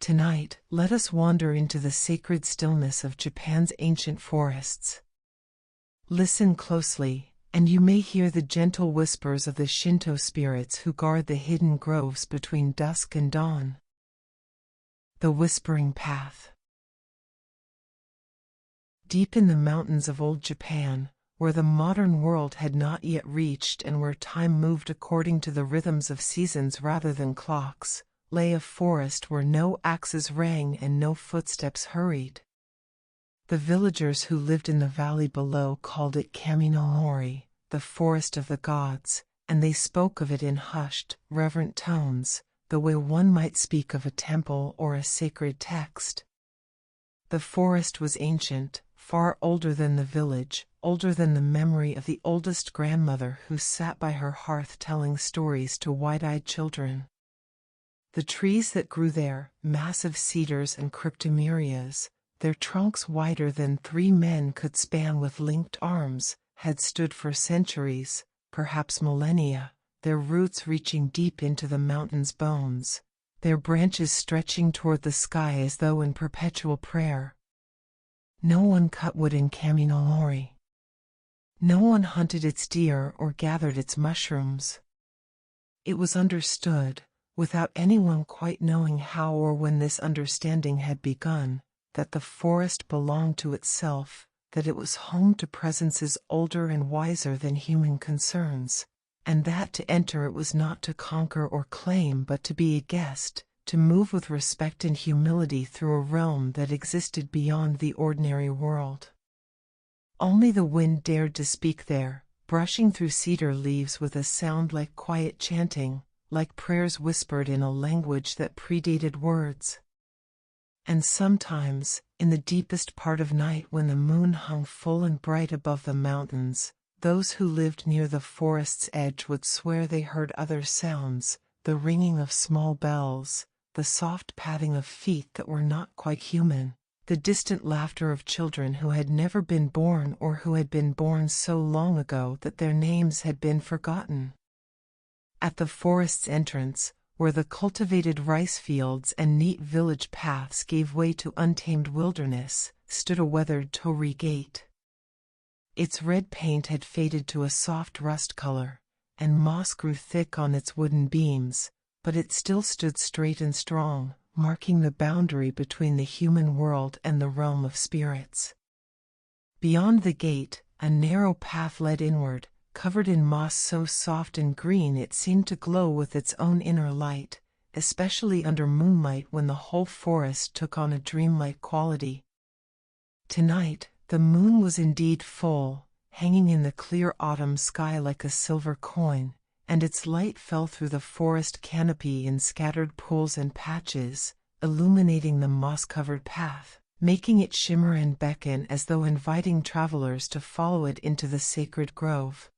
Tonight, let us wander into the sacred stillness of Japan's ancient forests. Listen closely, and you may hear the gentle whispers of the Shinto spirits who guard the hidden groves between dusk and dawn. The Whispering Path. Deep in the mountains of old Japan, where the modern world had not yet reached and where time moved according to the rhythms of seasons rather than clocks, lay a forest where no axes rang and no footsteps hurried. The villagers who lived in the valley below called it Kami no Mori, the forest of the gods, and they spoke of it in hushed, reverent tones, the way one might speak of a temple or a sacred text. The forest was ancient, far older than the village, older than the memory of the oldest grandmother who sat by her hearth telling stories to wide-eyed children. The trees that grew there, massive cedars and cryptomerias, their trunks wider than 3 men could span with linked arms, had stood for centuries, perhaps millennia, their roots reaching deep into the mountain's bones, their branches stretching toward the sky as though in perpetual prayer. No one cut wood in Kami no Mori. No one hunted its deer or gathered its mushrooms. It was understood, without anyone quite knowing how or when this understanding had begun, that the forest belonged to itself, that it was home to presences older and wiser than human concerns, and that to enter it was not to conquer or claim but to be a guest, to move with respect and humility through a realm that existed beyond the ordinary world. Only the wind dared to speak there, brushing through cedar leaves with a sound like quiet chanting, like prayers whispered in a language that predated words. And sometimes, in the deepest part of night when the moon hung full and bright above the mountains, those who lived near the forest's edge would swear they heard other sounds, the ringing of small bells, the soft padding of feet that were not quite human, the distant laughter of children who had never been born or who had been born so long ago that their names had been forgotten. At the forest's entrance, where the cultivated rice fields and neat village paths gave way to untamed wilderness, stood a weathered torii gate. Its red paint had faded to a soft rust color, and moss grew thick on its wooden beams, but it still stood straight and strong, marking the boundary between the human world and the realm of spirits. Beyond the gate, a narrow path led inward, covered in moss so soft and green it seemed to glow with its own inner light, especially under moonlight when the whole forest took on a dreamlike quality. Tonight, the moon was indeed full, hanging in the clear autumn sky like a silver coin, and its light fell through the forest canopy in scattered pools and patches, illuminating the moss-covered path, making it shimmer and beckon as though inviting travelers to follow it into the sacred grove.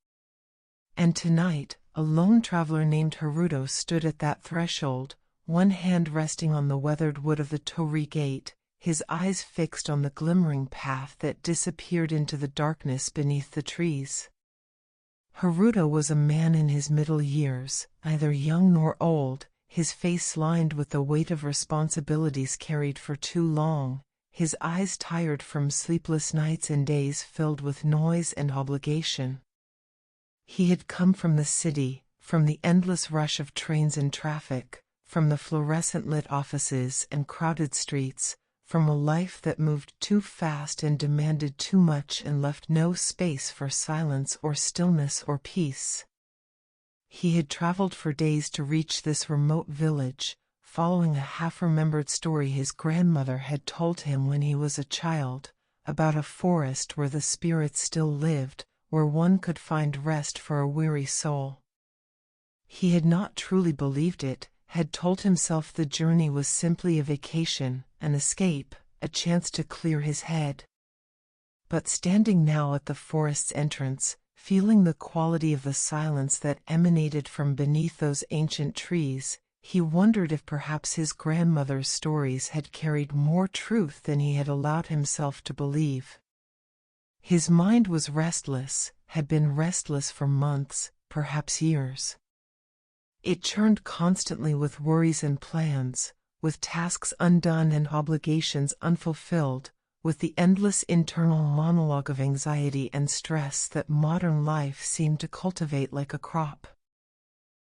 And tonight, a lone traveler named Haruto stood at that threshold, one hand resting on the weathered wood of the torii gate, his eyes fixed on the glimmering path that disappeared into the darkness beneath the trees. Haruto was a man in his middle years, neither young nor old, his face lined with the weight of responsibilities carried for too long, his eyes tired from sleepless nights and days filled with noise and obligation. He had come from the city, from the endless rush of trains and traffic, from the fluorescent-lit offices and crowded streets, from a life that moved too fast and demanded too much and left no space for silence or stillness or peace. He had traveled for days to reach this remote village, following a half-remembered story his grandmother had told him when he was a child, about a forest where the spirits still lived, where one could find rest for a weary soul. He had not truly believed it, had told himself the journey was simply a vacation, an escape, a chance to clear his head. But standing now at the forest's entrance, feeling the quality of the silence that emanated from beneath those ancient trees, he wondered if perhaps his grandmother's stories had carried more truth than he had allowed himself to believe. His mind was restless, had been restless for months, perhaps years. It churned constantly with worries and plans, with tasks undone and obligations unfulfilled, with the endless internal monologue of anxiety and stress that modern life seemed to cultivate like a crop.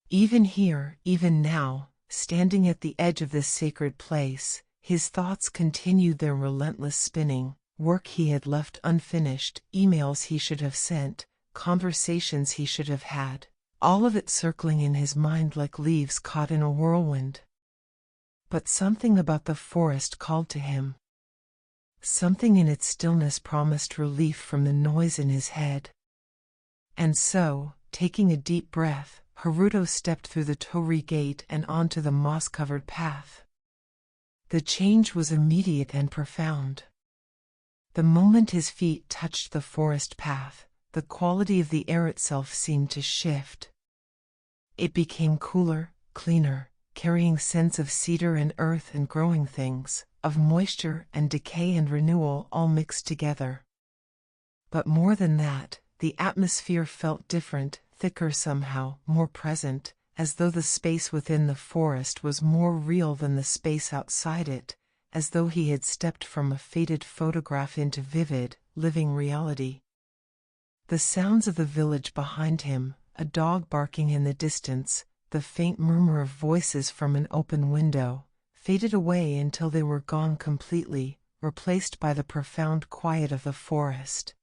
Even here, even now, standing at the edge of this sacred place, his thoughts continued their relentless spinning, work he had left unfinished, emails he should have sent, conversations he should have had, all of it circling in his mind like leaves caught in a whirlwind. But something about the forest called to him. Something in its stillness promised relief from the noise in his head. And so, taking a deep breath, Haruto stepped through the torii gate and onto the moss-covered path. The change was immediate and profound. The moment his feet touched the forest path, the quality of the air itself seemed to shift. It became cooler, cleaner, carrying scents of cedar and earth and growing things, of moisture and decay and renewal all mixed together. But more than that, the atmosphere felt different, thicker somehow, more present, as though the space within the forest was more real than the space outside it, as though he had stepped from a faded photograph into vivid, living reality. The sounds of the village behind him, a dog barking in the distance, the faint murmur of voices from an open window, faded away until they were gone completely, replaced by the profound quiet of the forest.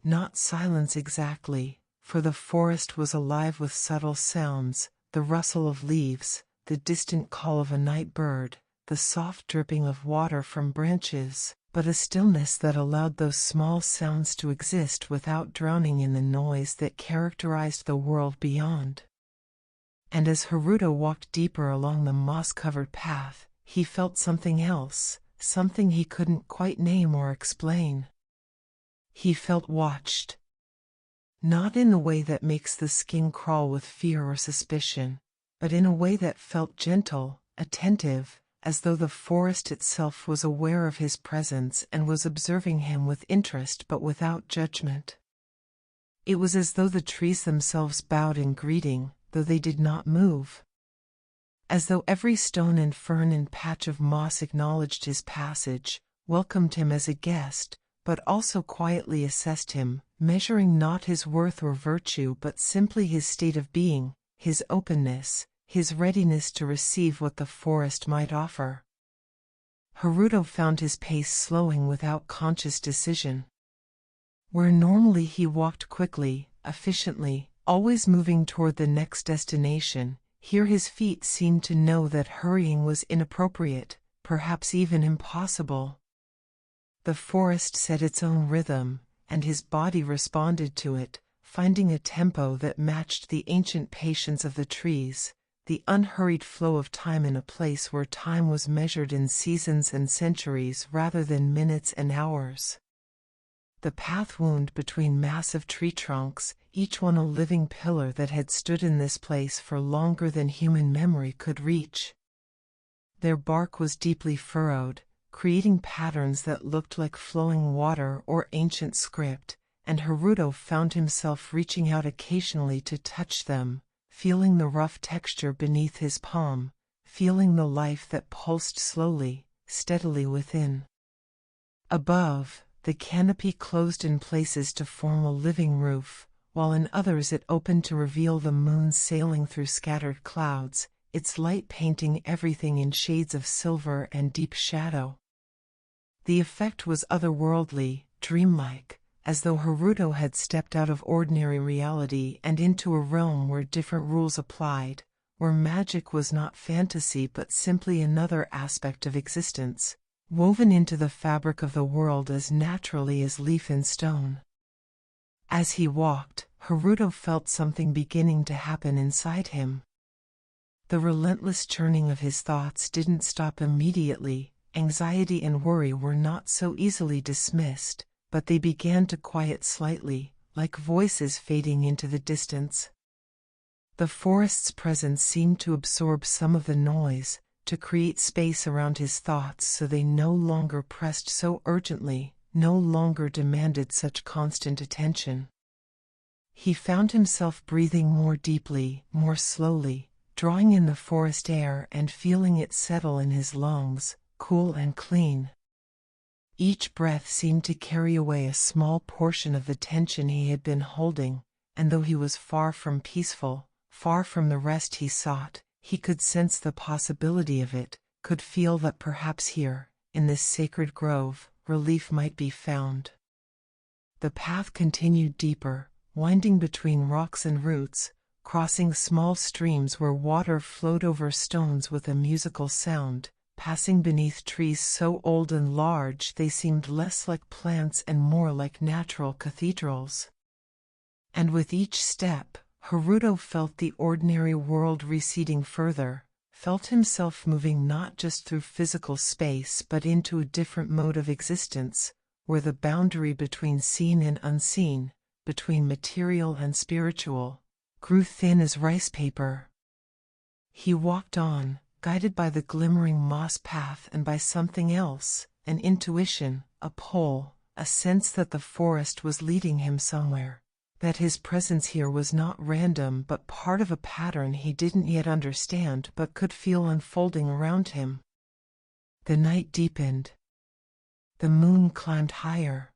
Not silence exactly, for the forest was alive with subtle sounds, the rustle of leaves, the distant call of a night bird, the soft dripping of water from branches, but a stillness that allowed those small sounds to exist without drowning in the noise that characterized the world beyond. And as Haruto walked deeper along the moss-covered path, he felt something else, something he couldn't quite name or explain. He felt watched. Not in the way that makes the skin crawl with fear or suspicion, but in a way that felt gentle, attentive, as though the forest itself was aware of his presence and was observing him with interest but without judgment. It was as though the trees themselves bowed in greeting, though they did not move. As though every stone and fern and patch of moss acknowledged his passage, welcomed him as a guest, but also quietly assessed him, measuring not his worth or virtue but simply his state of being, his openness, his readiness to receive what the forest might offer. Haruto found his pace slowing without conscious decision. Where normally he walked quickly, efficiently, always moving toward the next destination, here his feet seemed to know that hurrying was inappropriate, perhaps even impossible. The forest set its own rhythm, and his body responded to it, finding a tempo that matched the ancient patience of the trees, the unhurried flow of time in a place where time was measured in seasons and centuries rather than minutes and hours. The path wound between massive tree trunks, each one a living pillar that had stood in this place for longer than human memory could reach. Their bark was deeply furrowed, creating patterns that looked like flowing water or ancient script, and Haruto found himself reaching out occasionally to touch them, feeling the rough texture beneath his palm, feeling the life that pulsed slowly, steadily within. Above, the canopy closed in places to form a living roof, while in others it opened to reveal the moon sailing through scattered clouds, its light painting everything in shades of silver and deep shadow. The effect was otherworldly, dreamlike, as though Haruto had stepped out of ordinary reality and into a realm where different rules applied, where magic was not fantasy but simply another aspect of existence, woven into the fabric of the world as naturally as leaf in stone. As he walked, Haruto felt something beginning to happen inside him. The relentless churning of his thoughts didn't stop immediately. Anxiety and worry were not so easily dismissed, but they began to quiet slightly, like voices fading into the distance. The forest's presence seemed to absorb some of the noise, to create space around his thoughts so they no longer pressed so urgently, no longer demanded such constant attention. He found himself breathing more deeply, more slowly, drawing in the forest air and feeling it settle in his lungs, cool and clean. Each breath seemed to carry away a small portion of the tension he had been holding, and though he was far from peaceful, far from the rest he sought, he could sense the possibility of it, could feel that perhaps here, in this sacred grove, relief might be found. The path continued deeper, winding between rocks and roots, crossing small streams where water flowed over stones with a musical sound, passing beneath trees so old and large they seemed less like plants and more like natural cathedrals. And with each step, Haruto felt the ordinary world receding further, felt himself moving not just through physical space but into a different mode of existence, where the boundary between seen and unseen, between material and spiritual, grew thin as rice paper. He walked on, guided by the glimmering moss path and by something else, an intuition, a pull, a sense that the forest was leading him somewhere, that his presence here was not random but part of a pattern he didn't yet understand but could feel unfolding around him. The night deepened. The moon climbed higher.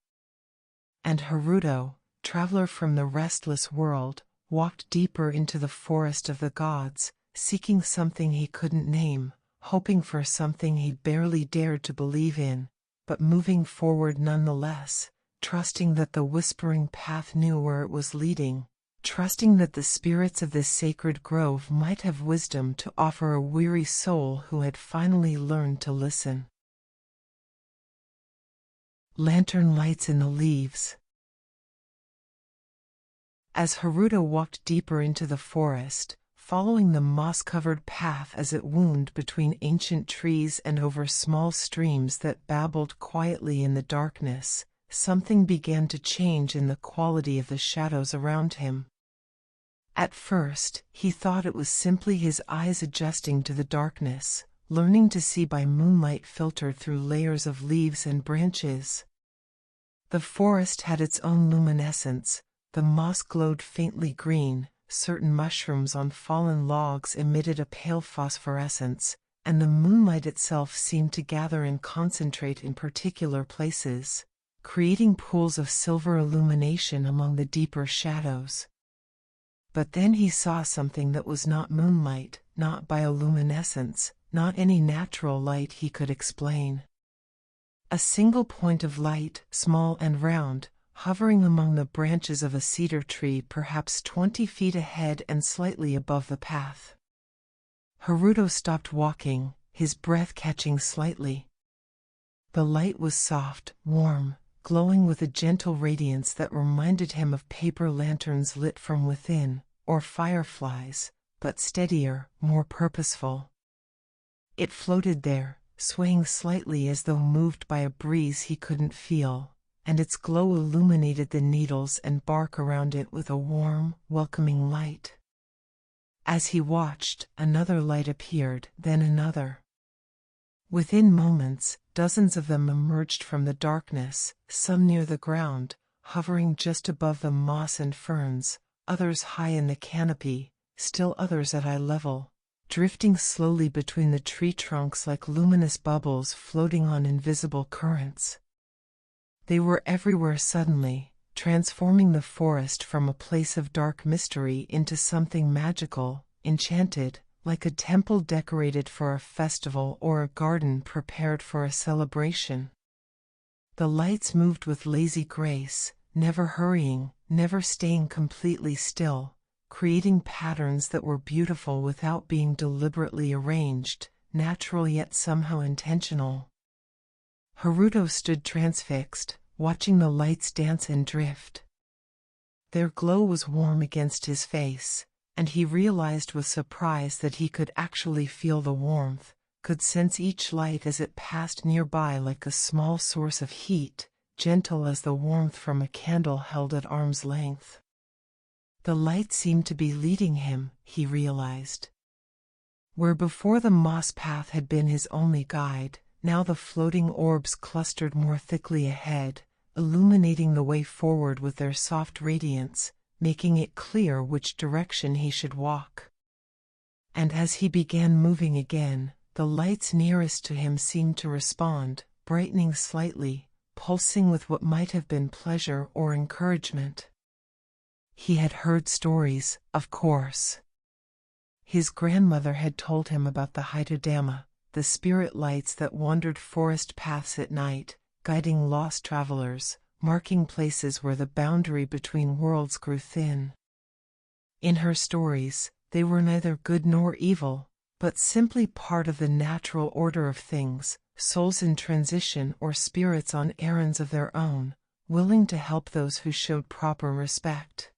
And Haruto, traveler from the restless world, walked deeper into the forest of the gods, seeking something he couldn't name, hoping for something he barely dared to believe in, but moving forward nonetheless, trusting that the whispering path knew where it was leading, trusting that the spirits of this sacred grove might have wisdom to offer a weary soul who had finally learned to listen. Lantern lights in the leaves. As Haruto walked deeper into the forest, following the moss-covered path as it wound between ancient trees and over small streams that babbled quietly in the darkness, something began to change in the quality of the shadows around him. At first, he thought it was simply his eyes adjusting to the darkness, learning to see by moonlight filtered through layers of leaves and branches. The forest had its own luminescence. The moss glowed faintly green, certain mushrooms on fallen logs emitted a pale phosphorescence, and the moonlight itself seemed to gather and concentrate in particular places, creating pools of silver illumination among the deeper shadows. But then he saw something that was not moonlight, not bioluminescence, not any natural light he could explain. A single point of light, small and round, hovering among the branches of a cedar tree perhaps 20 feet ahead and slightly above the path. Haruto stopped walking, his breath catching slightly. The light was soft, warm, glowing with a gentle radiance that reminded him of paper lanterns lit from within, or fireflies, but steadier, more purposeful. It floated there, swaying slightly as though moved by a breeze he couldn't feel, and its glow illuminated the needles and bark around it with a warm, welcoming light. As he watched, another light appeared, then another. Within moments, dozens of them emerged from the darkness, some near the ground, hovering just above the moss and ferns, others high in the canopy, still others at eye level, drifting slowly between the tree trunks like luminous bubbles floating on invisible currents. They were everywhere suddenly, transforming the forest from a place of dark mystery into something magical, enchanted, like a temple decorated for a festival or a garden prepared for a celebration. The lights moved with lazy grace, never hurrying, never staying completely still, creating patterns that were beautiful without being deliberately arranged, natural yet somehow intentional. Haruto stood transfixed, watching the lights dance and drift. Their glow was warm against his face, and he realized with surprise that he could actually feel the warmth, could sense each light as it passed nearby like a small source of heat, gentle as the warmth from a candle held at arm's length. The light seemed to be leading him, he realized. Where before the moss path had been his only guide, now the floating orbs clustered more thickly ahead, illuminating the way forward with their soft radiance, making it clear which direction he should walk. And as he began moving again, the lights nearest to him seemed to respond, brightening slightly, pulsing with what might have been pleasure or encouragement. He had heard stories, of course. His grandmother had told him about the Haidodama, the spirit lights that wandered forest paths at night, guiding lost travelers, marking places where the boundary between worlds grew thin. In her stories, they were neither good nor evil, but simply part of the natural order of things, souls in transition or spirits on errands of their own, willing to help those who showed proper respect.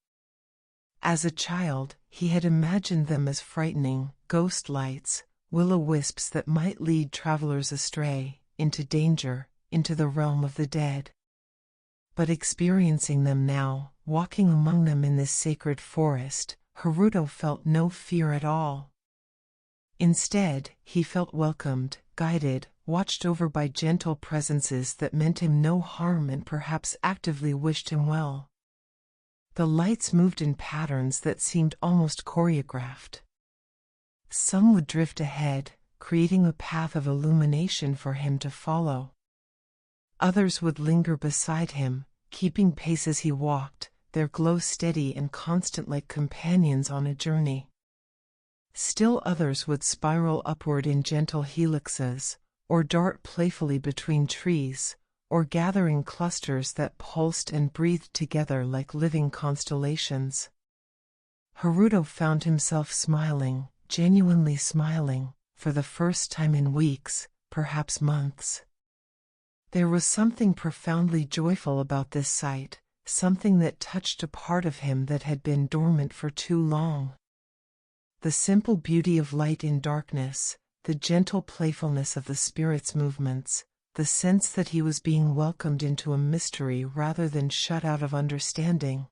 As a child, he had imagined them as frightening, ghost lights, will-o'-wisps that might lead travelers astray, into danger, into the realm of the dead. But experiencing them now, walking among them in this sacred forest, Haruto felt no fear at all. Instead, he felt welcomed, guided, watched over by gentle presences that meant him no harm and perhaps actively wished him well. The lights moved in patterns that seemed almost choreographed. Some would drift ahead, creating a path of illumination for him to follow. Others would linger beside him, keeping pace as he walked, their glow steady and constant like companions on a journey. Still others would spiral upward in gentle helixes, or dart playfully between trees, or gather in clusters that pulsed and breathed together like living constellations. Haruto found himself smiling, genuinely smiling, for the first time in weeks, perhaps months. There was something profoundly joyful about this sight, something that touched a part of him that had been dormant for too long. The simple beauty of light in darkness, the gentle playfulness of the spirit's movements, the sense that he was being welcomed into a mystery rather than shut out of understanding.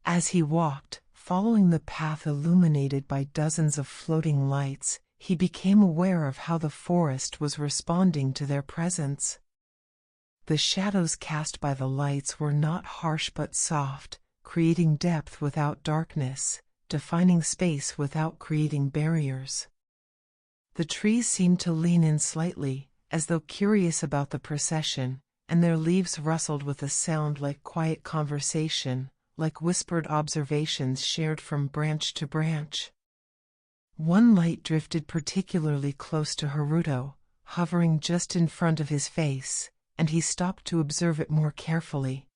As he walked, following the path illuminated by dozens of floating lights, he became aware of how the forest was responding to their presence. The shadows cast by the lights were not harsh but soft, creating depth without darkness, defining space without creating barriers. The trees seemed to lean in slightly, as though curious about the procession, and their leaves rustled with a sound like quiet conversation, like whispered observations shared from branch to branch. One light drifted particularly close to Haruto, hovering just in front of his face, and he stopped to observe it more carefully.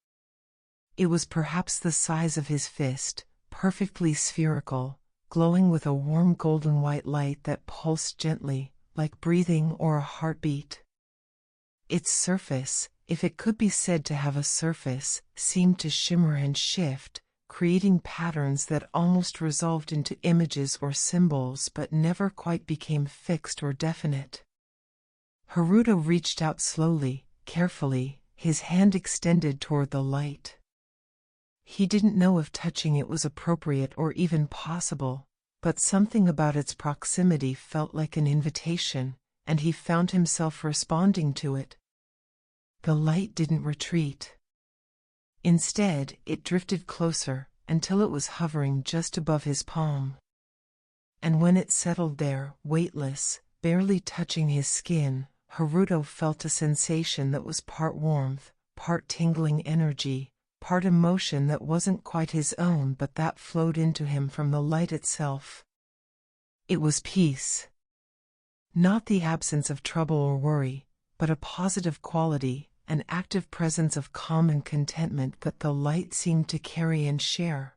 It was perhaps the size of his fist, perfectly spherical, glowing with a warm golden white light that pulsed gently, like breathing or a heartbeat. Its surface, if it could be said to have a surface, seemed to shimmer and shift, creating patterns that almost resolved into images or symbols but never quite became fixed or definite. Haruto reached out slowly, carefully, his hand extended toward the light. He didn't know if touching it was appropriate or even possible, but something about its proximity felt like an invitation, and he found himself responding to it. The light didn't retreat. Instead, it drifted closer, until it was hovering just above his palm. And when it settled there, weightless, barely touching his skin, Haruto felt a sensation that was part warmth, part tingling energy, part emotion that wasn't quite his own but that flowed into him from the light itself. It was peace. Not the absence of trouble or worry, but a positive quality, an active presence of calm and contentment that the light seemed to carry and share.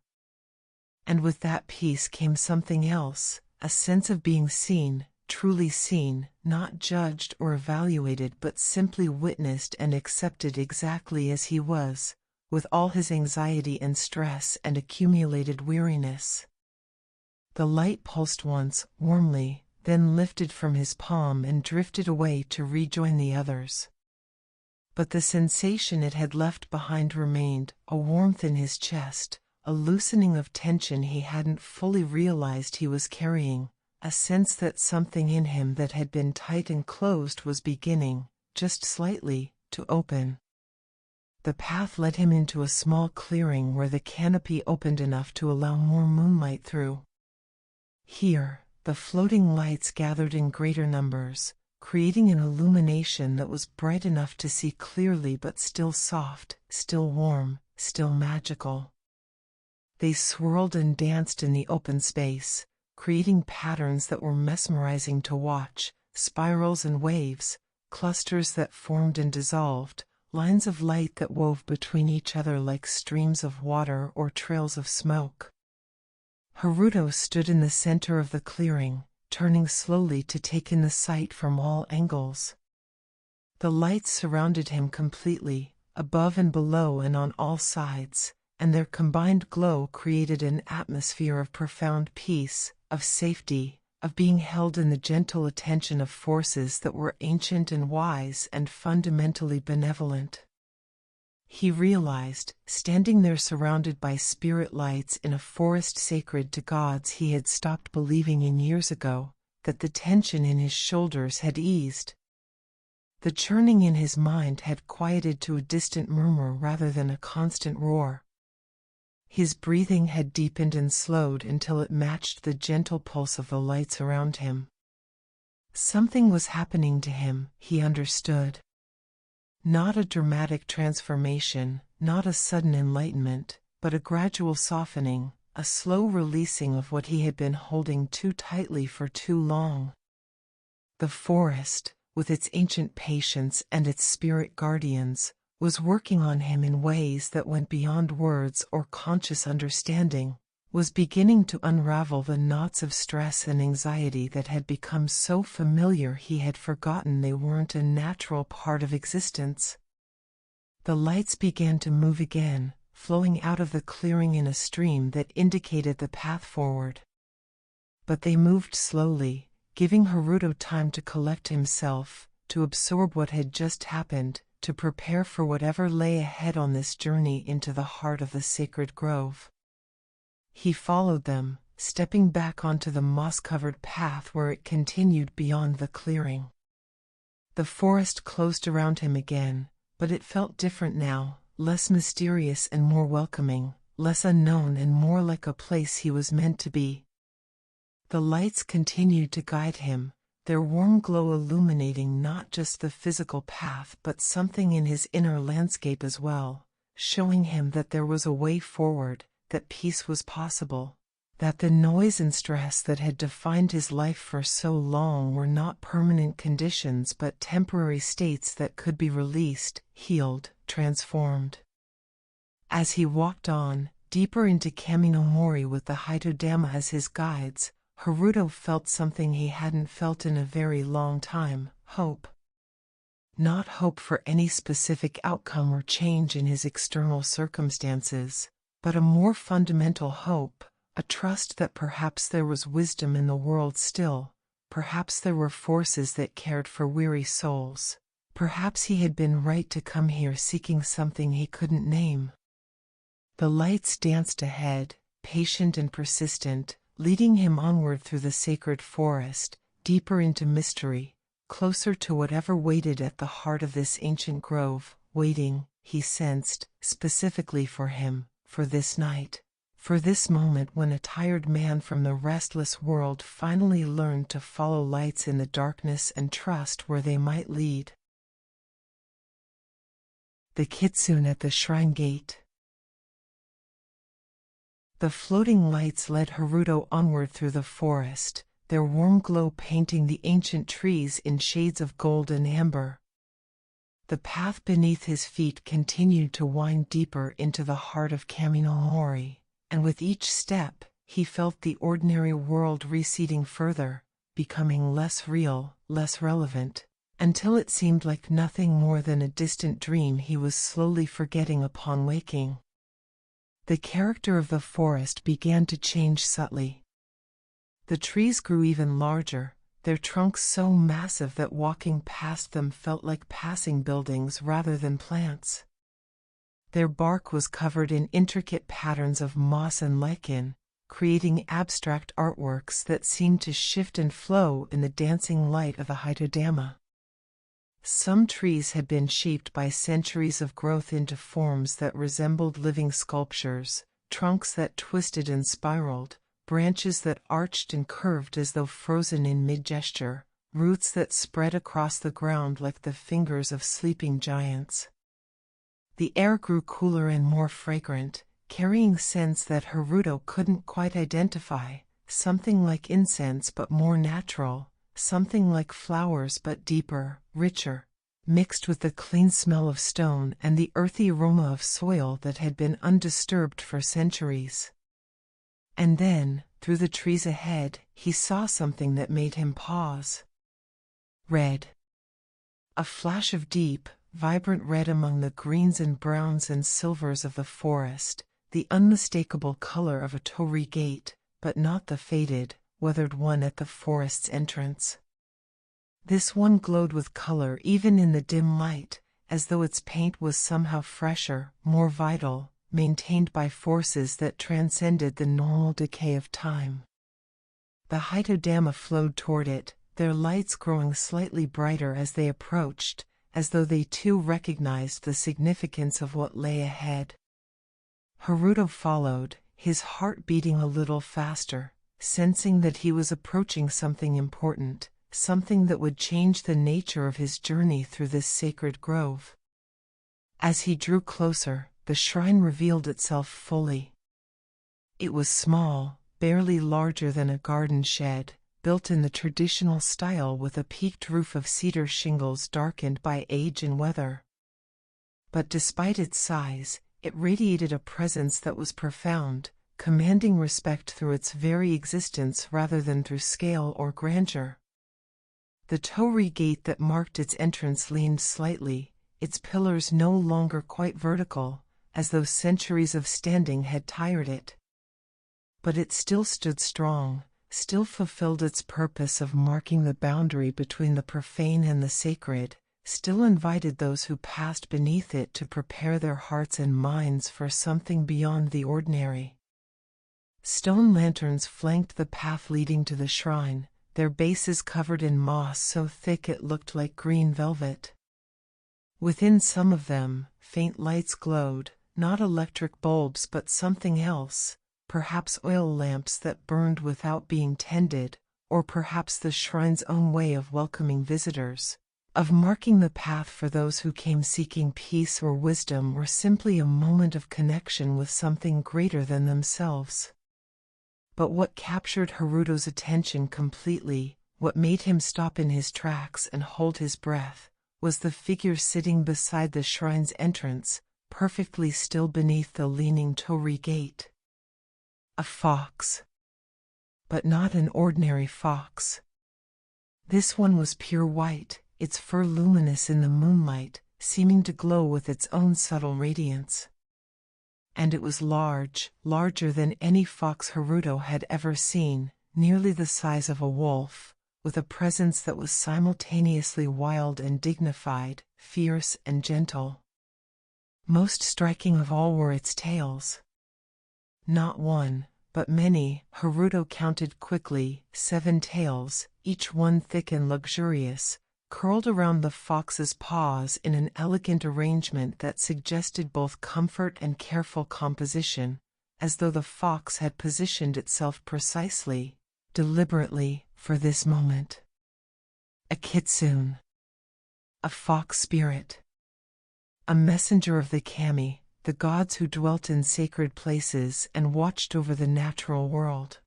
And with that peace came something else, a sense of being seen, truly seen, not judged or evaluated but simply witnessed and accepted exactly as he was, with all his anxiety and stress and accumulated weariness. The light pulsed once, warmly, then lifted from his palm and drifted away to rejoin the others. But the sensation it had left behind remained, a warmth in his chest, a loosening of tension he hadn't fully realized he was carrying, a sense that something in him that had been tight and closed was beginning, just slightly, to open. The path led him into a small clearing where the canopy opened enough to allow more moonlight through. Here, The floating lights gathered in greater numbers, creating an illumination that was bright enough to see clearly but still soft, still warm, still magical. They swirled and danced in the open space, creating patterns that were mesmerizing to watch, spirals and waves, clusters that formed and dissolved, lines of light that wove between each other like streams of water or trails of smoke. Haruto stood in the center of the clearing, turning slowly to take in the sight from all angles. The lights surrounded him completely, above and below and on all sides, and their combined glow created an atmosphere of profound peace, of safety, of being held in the gentle attention of forces that were ancient and wise and fundamentally benevolent. He realized, standing there surrounded by spirit lights in a forest sacred to gods he had stopped believing in years ago, that the tension in his shoulders had eased. The churning in his mind had quieted to a distant murmur rather than a constant roar. His breathing had deepened and slowed until it matched the gentle pulse of the lights around him. Something was happening to him, he understood. Not a dramatic transformation, not a sudden enlightenment, but a gradual softening, a slow releasing of what he had been holding too tightly for too long. The forest, with its ancient patience and its spirit guardians, was working on him in ways that went beyond words or conscious understanding, was beginning to unravel the knots of stress and anxiety that had become so familiar he had forgotten they weren't a natural part of existence. The lights began to move again, flowing out of the clearing in a stream that indicated the path forward. But they moved slowly, giving Haruto time to collect himself, to absorb what had just happened, to prepare for whatever lay ahead on this journey into the heart of the sacred grove. He followed them, stepping back onto the moss-covered path where it continued beyond the clearing. The forest closed around him again, but it felt different now, less mysterious and more welcoming, less unknown and more like a place he was meant to be. The lights continued to guide him, their warm glow illuminating not just the physical path but something in his inner landscape as well, showing him that there was a way forward, that peace was possible, that the noise and stress that had defined his life for so long were not permanent conditions but temporary states that could be released, healed, transformed. As he walked on, deeper into Kaminomori with the Hitodama as his guides, Haruto felt something he hadn't felt in a very long time, hope. Not hope for any specific outcome or change in his external circumstances, but a more fundamental hope, a trust that perhaps there was wisdom in the world still, perhaps there were forces that cared for weary souls, perhaps he had been right to come here seeking something he couldn't name. The lights danced ahead, patient and persistent, leading him onward through the sacred forest, deeper into mystery, closer to whatever waited at the heart of this ancient grove, waiting, he sensed, specifically for him, for this night, for this moment when a tired man from the restless world finally learned to follow lights in the darkness and trust where they might lead. The Kitsune at the shrine gate. The floating lights led Haruto onward through the forest, their warm glow painting the ancient trees in shades of gold and amber. The path beneath his feet continued to wind deeper into the heart of Kaminomori, and with each step, he felt the ordinary world receding further, becoming less real, less relevant, until it seemed like nothing more than a distant dream he was slowly forgetting upon waking. The character of the forest began to change subtly. The trees grew even larger, their trunks so massive that walking past them felt like passing buildings rather than plants. Their bark was covered in intricate patterns of moss and lichen, creating abstract artworks that seemed to shift and flow in the dancing light of the Hitodama. Some trees had been shaped by centuries of growth into forms that resembled living sculptures, trunks that twisted and spiraled, branches that arched and curved as though frozen in mid-gesture, roots that spread across the ground like the fingers of sleeping giants. The air grew cooler and more fragrant, carrying scents that Haruto couldn't quite identify, something like incense but more natural, something like flowers but deeper, richer, mixed with the clean smell of stone and the earthy aroma of soil that had been undisturbed for centuries. And then, through the trees ahead, he saw something that made him pause. Red. A flash of deep, vibrant red among the greens and browns and silvers of the forest, the unmistakable color of a torii gate, but not the faded, weathered one at the forest's entrance. This one glowed with color even in the dim light, as though its paint was somehow fresher, more vital, maintained by forces that transcended the normal decay of time. The Hitodama flowed toward it, their lights growing slightly brighter as they approached, as though they too recognized the significance of what lay ahead. Haruto followed, his heart beating a little faster, sensing that he was approaching something important, something that would change the nature of his journey through this sacred grove. As he drew closer, the shrine revealed itself fully. It was small, barely larger than a garden shed, built in the traditional style with a peaked roof of cedar shingles darkened by age and weather. But despite its size, it radiated a presence that was profound, commanding respect through its very existence rather than through scale or grandeur. The torii gate that marked its entrance leaned slightly, its pillars no longer quite vertical, as though centuries of standing had tired it. But it still stood strong, still fulfilled its purpose of marking the boundary between the profane and the sacred, still invited those who passed beneath it to prepare their hearts and minds for something beyond the ordinary. Stone lanterns flanked the path leading to the shrine, their bases covered in moss so thick it looked like green velvet. Within some of them, faint lights glowed, not electric bulbs but something else, perhaps oil lamps that burned without being tended, or perhaps the shrine's own way of welcoming visitors, of marking the path for those who came seeking peace or wisdom or simply a moment of connection with something greater than themselves. But what captured Haruto's attention completely, what made him stop in his tracks and hold his breath, was the figure sitting beside the shrine's entrance, perfectly still beneath the leaning torii gate. A fox. But not an ordinary fox. This one was pure white, its fur luminous in the moonlight, seeming to glow with its own subtle radiance. And it was large, larger than any fox Haruto had ever seen, nearly the size of a wolf, with a presence that was simultaneously wild and dignified, fierce and gentle. Most striking of all were its tails. Not one, but many, Haruto counted quickly, 7 tails, each one thick and luxurious, curled around the fox's paws in an elegant arrangement that suggested both comfort and careful composition, as though the fox had positioned itself precisely, deliberately, for this moment. A kitsune. A fox spirit. A messenger of the kami, the gods who dwelt in sacred places and watched over the natural world.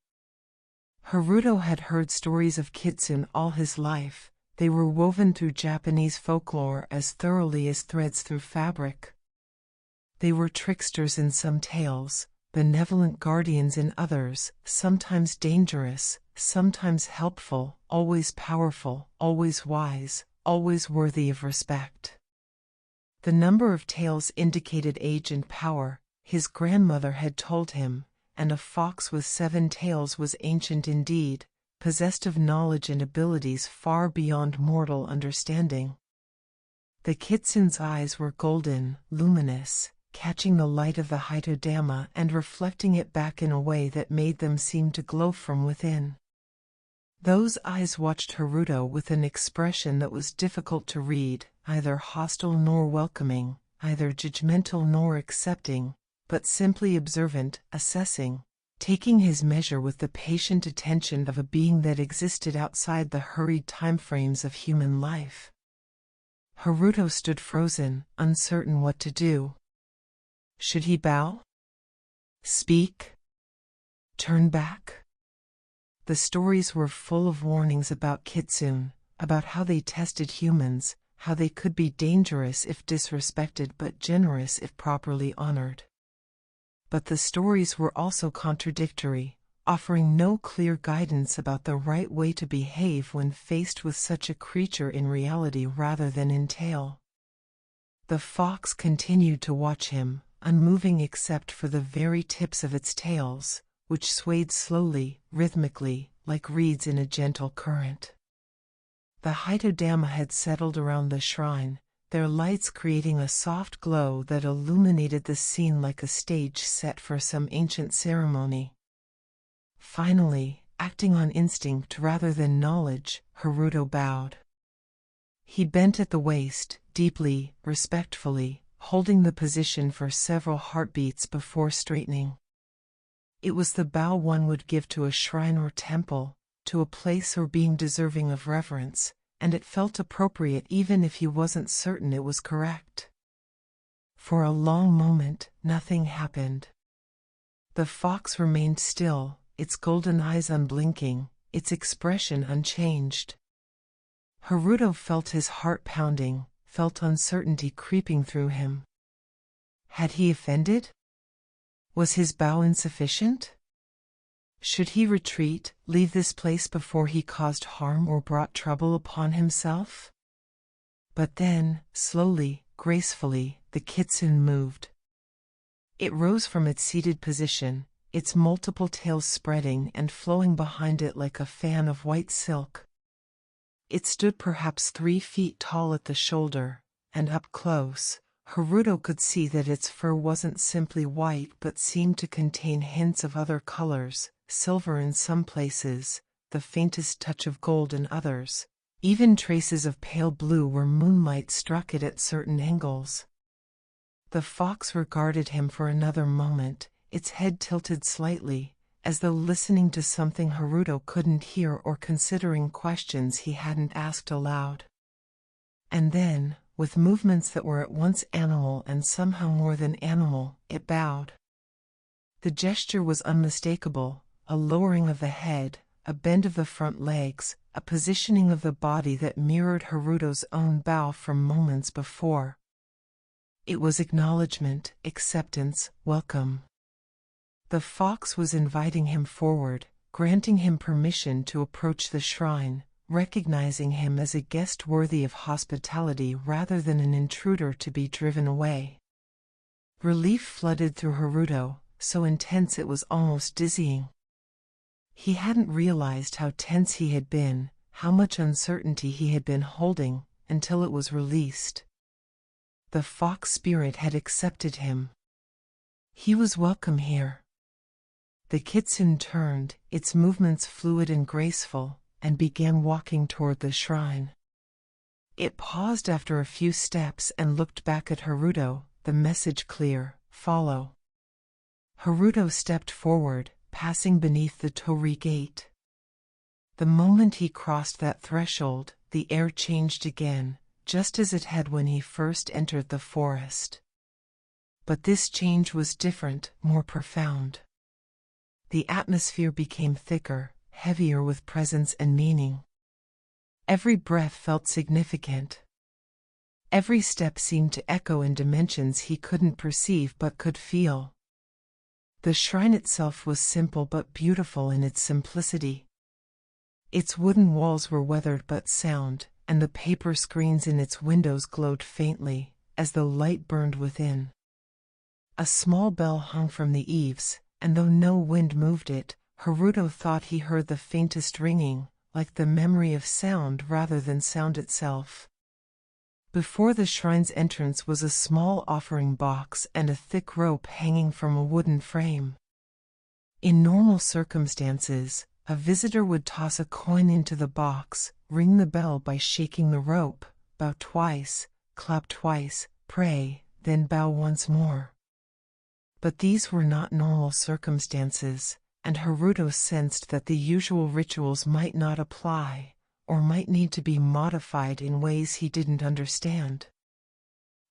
Haruto had heard stories of kitsune all his life. They were woven through Japanese folklore as thoroughly as threads through fabric. They were tricksters in some tales, benevolent guardians in others, sometimes dangerous, sometimes helpful, always powerful, always wise, always worthy of respect. The number of tails indicated age and power, his grandmother had told him, and a fox with 7 tails was ancient indeed, possessed of knowledge and abilities far beyond mortal understanding. The kitsune's eyes were golden, luminous, catching the light of the Hitodama and reflecting it back in a way that made them seem to glow from within. Those eyes watched Haruto with an expression that was difficult to read, either hostile nor welcoming, either judgmental nor accepting, but simply observant, assessing, taking his measure with the patient attention of a being that existed outside the hurried timeframes of human life. Haruto stood frozen, uncertain what to do. Should he bow? Speak? Turn back? The stories were full of warnings about Kitsune, about how they tested humans, how they could be dangerous if disrespected but generous if properly honored. But the stories were also contradictory, offering no clear guidance about the right way to behave when faced with such a creature in reality rather than in tale. The fox continued to watch him, unmoving except for the very tips of its tails, which swayed slowly, rhythmically, like reeds in a gentle current. The Hitodama had settled around the shrine, their lights creating a soft glow that illuminated the scene like a stage set for some ancient ceremony. Finally, acting on instinct rather than knowledge, Haruto bowed. He bent at the waist, deeply, respectfully, holding the position for several heartbeats before straightening. It was the bow one would give to a shrine or temple, to a place or being deserving of reverence, and it felt appropriate even if he wasn't certain it was correct. For a long moment, nothing happened. The fox remained still, its golden eyes unblinking, its expression unchanged. Haruto felt his heart pounding, felt uncertainty creeping through him. Had he offended? Was his bow insufficient? Should he retreat, leave this place before he caused harm or brought trouble upon himself? But then, slowly, gracefully, the Kitsune moved. It rose from its seated position, its multiple tails spreading and flowing behind it like a fan of white silk. It stood perhaps 3 feet tall at the shoulder, and up close, Haruto could see that its fur wasn't simply white but seemed to contain hints of other colors, silver in some places, the faintest touch of gold in others, even traces of pale blue where moonlight struck it at certain angles. The fox regarded him for another moment, its head tilted slightly, as though listening to something Haruto couldn't hear or considering questions he hadn't asked aloud. And then, with movements that were at once animal and somehow more than animal, it bowed. The gesture was unmistakable, a lowering of the head, a bend of the front legs, a positioning of the body that mirrored Haruto's own bow from moments before. It was acknowledgement, acceptance, welcome. The fox was inviting him forward, granting him permission to approach the shrine, recognizing him as a guest worthy of hospitality rather than an intruder to be driven away. Relief flooded through Haruto, so intense it was almost dizzying. He hadn't realized how tense he had been, how much uncertainty he had been holding, until it was released. The fox spirit had accepted him. He was welcome here. The Kitsune turned, its movements fluid and graceful, and began walking toward the shrine. It paused after a few steps and looked back at Haruto, the message clear, follow. Haruto stepped forward, passing beneath the torii gate. The moment he crossed that threshold, the air changed again, just as it had when he first entered the forest. But this change was different, more profound. The atmosphere became thicker, heavier with presence and meaning. Every breath felt significant. Every step seemed to echo in dimensions he couldn't perceive but could feel. The shrine itself was simple but beautiful in its simplicity. Its wooden walls were weathered but sound, and the paper screens in its windows glowed faintly, as though light burned within. A small bell hung from the eaves, and though no wind moved it, Haruto thought he heard the faintest ringing, like the memory of sound rather than sound itself. Before the shrine's entrance was a small offering box and a thick rope hanging from a wooden frame. In normal circumstances, a visitor would toss a coin into the box, ring the bell by shaking the rope, bow twice, clap twice, pray, then bow once more. But these were not normal circumstances. and Haruto sensed that the usual rituals might not apply, or might need to be modified in ways he didn't understand.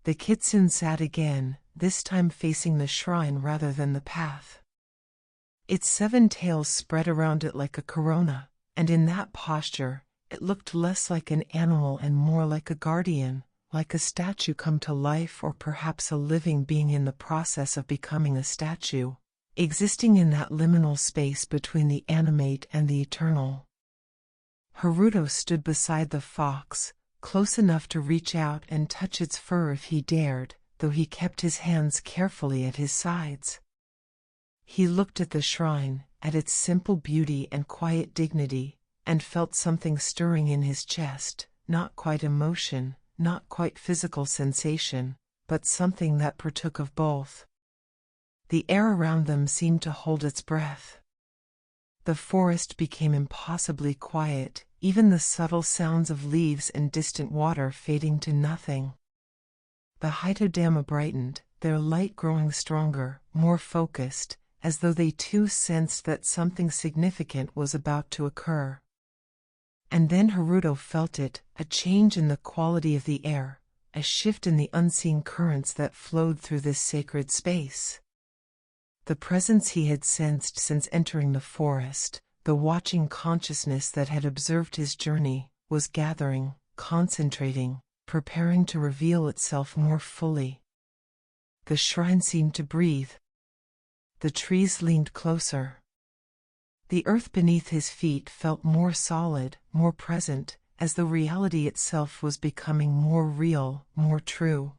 The Kitsune sat again, this time facing the shrine rather than the path. Its 7 tails spread around it like a corona, and in that posture, it looked less like an animal and more like a guardian, like a statue come to life, or perhaps a living being in the process of becoming a statue, existing in that liminal space between the animate and the eternal. Haruto stood beside the fox, close enough to reach out and touch its fur if he dared, though he kept his hands carefully at his sides. He looked at the shrine, at its simple beauty and quiet dignity, and felt something stirring in his chest, not quite emotion, not quite physical sensation, but something that partook of both. The air around them seemed to hold its breath. The forest became impossibly quiet, even the subtle sounds of leaves and distant water fading to nothing. The Haitodama brightened, their light growing stronger, more focused, as though they too sensed that something significant was about to occur. And then Haruto felt it, a change in the quality of the air, a shift in the unseen currents that flowed through this sacred space. The presence he had sensed since entering the forest, the watching consciousness that had observed his journey, was gathering, concentrating, preparing to reveal itself more fully. The shrine seemed to breathe. The trees leaned closer. The earth beneath his feet felt more solid, more present, as though reality itself was becoming more real, more true.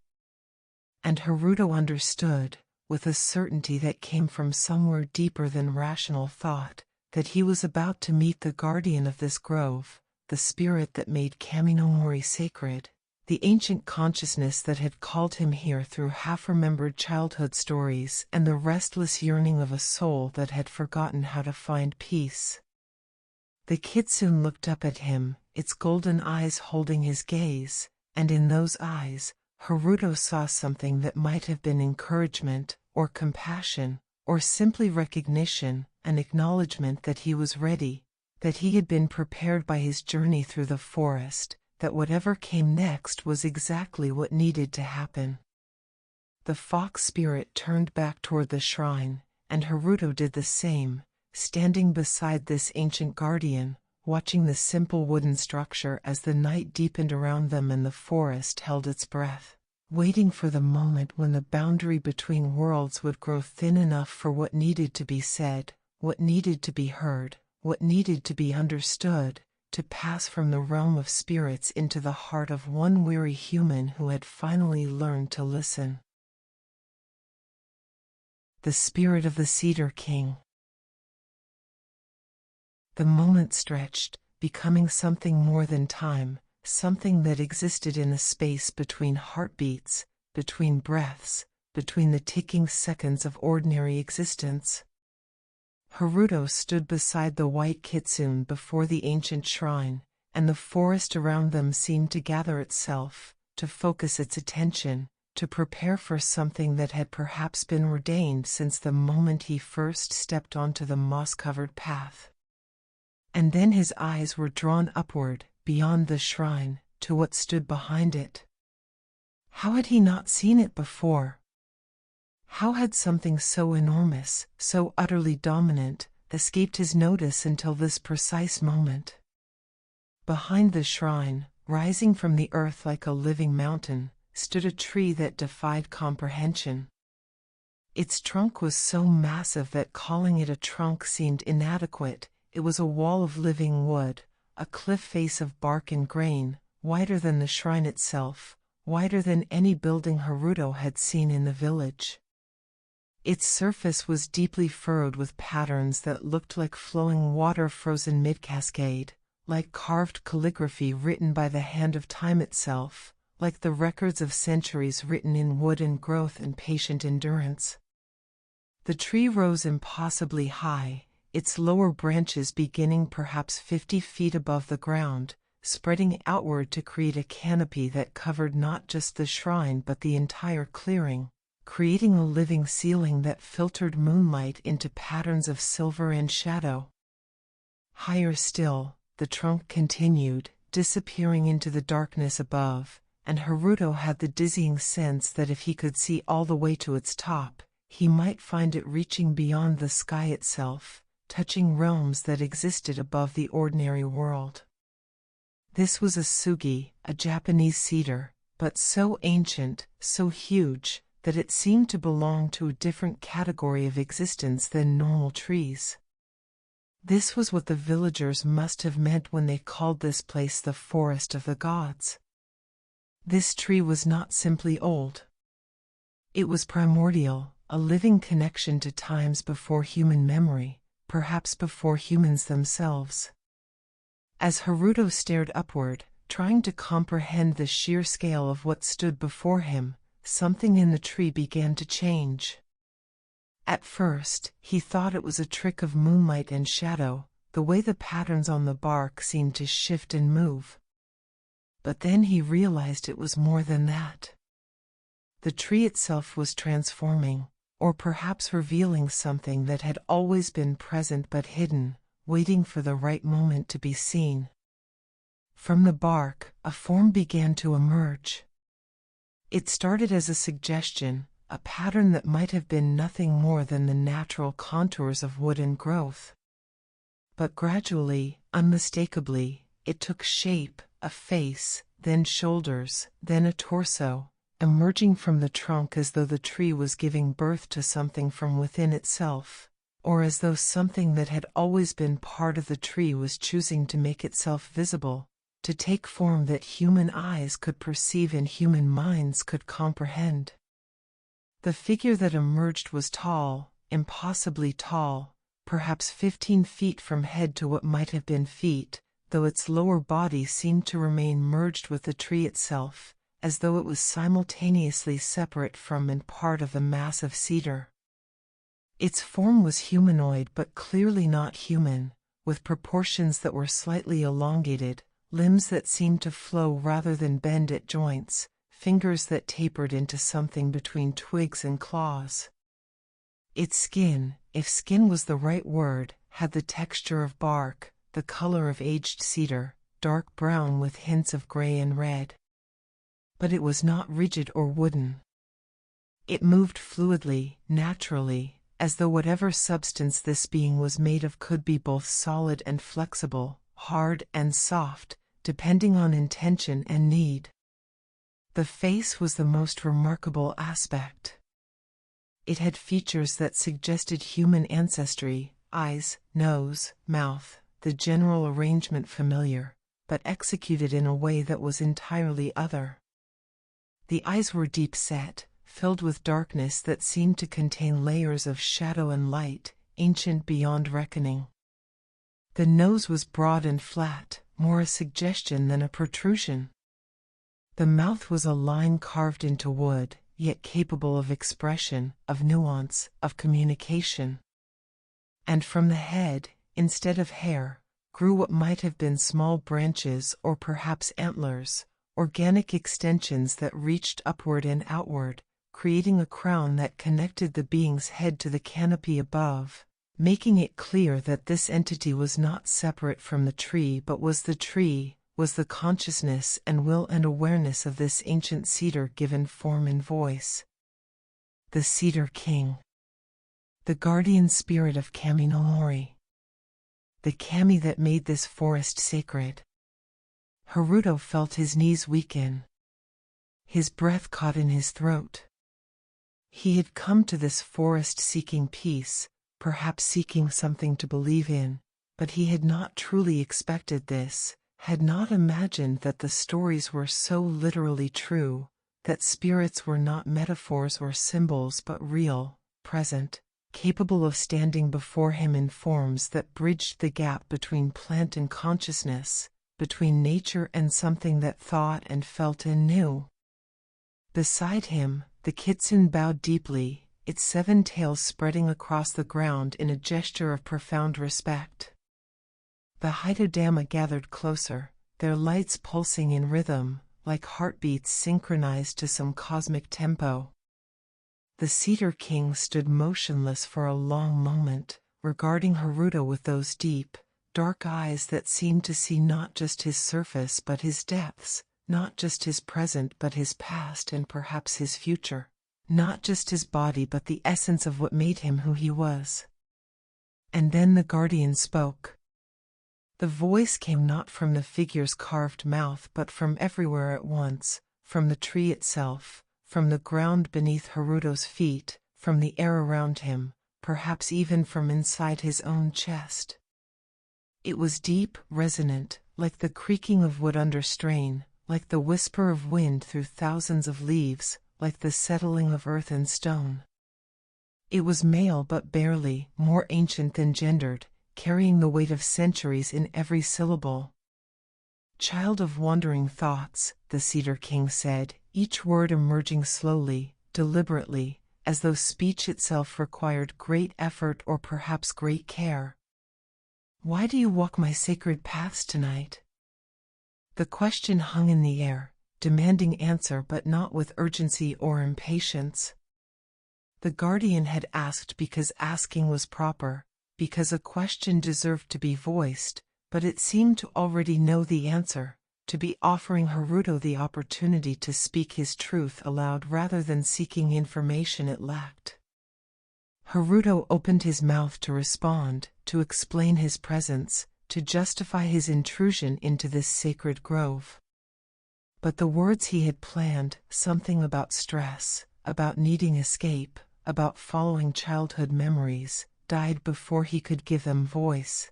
And Haruto understood, with a certainty that came from somewhere deeper than rational thought, that he was about to meet the guardian of this grove, the spirit that made Kaminomori sacred, the ancient consciousness that had called him here through half-remembered childhood stories, and the restless yearning of a soul that had forgotten how to find peace. The Kitsune looked up at him, its golden eyes holding his gaze, and in those eyes, Haruto saw something that might have been encouragement, or compassion, or simply recognition, an acknowledgement that he was ready, that he had been prepared by his journey through the forest, that whatever came next was exactly what needed to happen. The fox spirit turned back toward the shrine, and Haruto did the same, standing beside this ancient guardian, watching the simple wooden structure as the night deepened around them and the forest held its breath, waiting for the moment when the boundary between worlds would grow thin enough for what needed to be said, what needed to be heard, what needed to be understood, to pass from the realm of spirits into the heart of one weary human who had finally learned to listen. The spirit of the Cedar King. The moment stretched, becoming something more than time, something that existed in the space between heartbeats, between breaths, between the ticking seconds of ordinary existence. Haruto stood beside the white Kitsune before the ancient shrine, and the forest around them seemed to gather itself, to focus its attention, to prepare for something that had perhaps been ordained since the moment he first stepped onto the moss-covered path. And then his eyes were drawn upward, beyond the shrine, to what stood behind it. How had he not seen it before? How had something so enormous, so utterly dominant, escaped his notice until this precise moment? Behind the shrine, rising from the earth like a living mountain, stood a tree that defied comprehension. Its trunk was so massive that calling it a trunk seemed inadequate. It was a wall of living wood, a cliff face of bark and grain, wider than the shrine itself, wider than any building Haruto had seen in the village. Its surface was deeply furrowed with patterns that looked like flowing water frozen mid-cascade, like carved calligraphy written by the hand of time itself, like the records of centuries written in wood and growth and patient endurance. The tree rose impossibly high, its lower branches beginning perhaps 50 feet above the ground, spreading outward to create a canopy that covered not just the shrine but the entire clearing, creating a living ceiling that filtered moonlight into patterns of silver and shadow. Higher still, the trunk continued, disappearing into the darkness above, and Haruto had the dizzying sense that if he could see all the way to its top, he might find it reaching beyond the sky itself, touching realms that existed above the ordinary world. This was a sugi, a Japanese cedar, but so ancient, so huge, that it seemed to belong to a different category of existence than normal trees. This was what the villagers must have meant when they called this place the Forest of the Gods. This tree was not simply old. It was primordial, a living connection to times before human memory, perhaps before humans themselves. As Haruto stared upward, trying to comprehend the sheer scale of what stood before him, something in the tree began to change. At first, he thought it was a trick of moonlight and shadow, the way the patterns on the bark seemed to shift and move. But then he realized it was more than that. The tree itself was transforming, or perhaps revealing something that had always been present but hidden, waiting for the right moment to be seen. From the bark, a form began to emerge. It started as a suggestion, a pattern that might have been nothing more than the natural contours of wood and growth. But gradually, unmistakably, it took shape, a face, then shoulders, then a torso, emerging from the trunk as though the tree was giving birth to something from within itself, or as though something that had always been part of the tree was choosing to make itself visible, to take form that human eyes could perceive and human minds could comprehend. The figure that emerged was tall, impossibly tall, perhaps 15 feet from head to what might have been feet, though its lower body seemed to remain merged with the tree itself, as though it was simultaneously separate from and part of the mass of cedar. Its form was humanoid but clearly not human, with proportions that were slightly elongated, limbs that seemed to flow rather than bend at joints, fingers that tapered into something between twigs and claws. Its skin, if skin was the right word, had the texture of bark, the color of aged cedar, dark brown with hints of gray and red. But it was not rigid or wooden. It moved fluidly, naturally, as though whatever substance this being was made of could be both solid and flexible, hard and soft, depending on intention and need. The face was the most remarkable aspect. It had features that suggested human ancestry, eyes, nose, mouth, the general arrangement familiar, but executed in a way that was entirely other. The eyes were deep-set, filled with darkness that seemed to contain layers of shadow and light, ancient beyond reckoning. The nose was broad and flat, more a suggestion than a protrusion. The mouth was a line carved into wood, yet capable of expression, of nuance, of communication. And from the head, instead of hair, grew what might have been small branches or perhaps antlers, organic extensions that reached upward and outward, creating a crown that connected the being's head to the canopy above, making it clear that this entity was not separate from the tree but was the tree, was the consciousness and will and awareness of this ancient cedar given form and voice. The Cedar King. The guardian spirit of Kami no Mori. The kami that made this forest sacred. Haruto felt his knees weaken. His breath caught in his throat. He had come to this forest seeking peace, perhaps seeking something to believe in, but he had not truly expected this, had not imagined that the stories were so literally true, that spirits were not metaphors or symbols but real, present, capable of standing before him in forms that bridged the gap between plant and consciousness, between nature and something that thought and felt and knew. Beside him, the Kitsune bowed deeply, its 7 tails spreading across the ground in a gesture of profound respect. The Haidodama gathered closer, their lights pulsing in rhythm, like heartbeats synchronized to some cosmic tempo. The Cedar King stood motionless for a long moment, regarding Haruto with those deep, dark eyes that seemed to see not just his surface but his depths, not just his present but his past and perhaps his future, not just his body but the essence of what made him who he was. And then the guardian spoke. The voice came not from the figure's carved mouth but from everywhere at once, from the tree itself, from the ground beneath Haruto's feet, from the air around him, perhaps even from inside his own chest. It was deep, resonant, like the creaking of wood under strain, like the whisper of wind through thousands of leaves, like the settling of earth and stone. It was male but barely, more ancient than gendered, carrying the weight of centuries in every syllable. "Child of wandering thoughts," the Cedar King said, each word emerging slowly, deliberately, as though speech itself required great effort or perhaps great care. "Why do you walk my sacred paths tonight?" The question hung in the air, demanding answer but not with urgency or impatience. The guardian had asked because asking was proper, because a question deserved to be voiced, but it seemed to already know the answer, to be offering Haruto the opportunity to speak his truth aloud rather than seeking information it lacked. Haruto opened his mouth to respond, to explain his presence, to justify his intrusion into this sacred grove. But the words he had planned, something about stress, about needing escape, about following childhood memories, died before he could give them voice.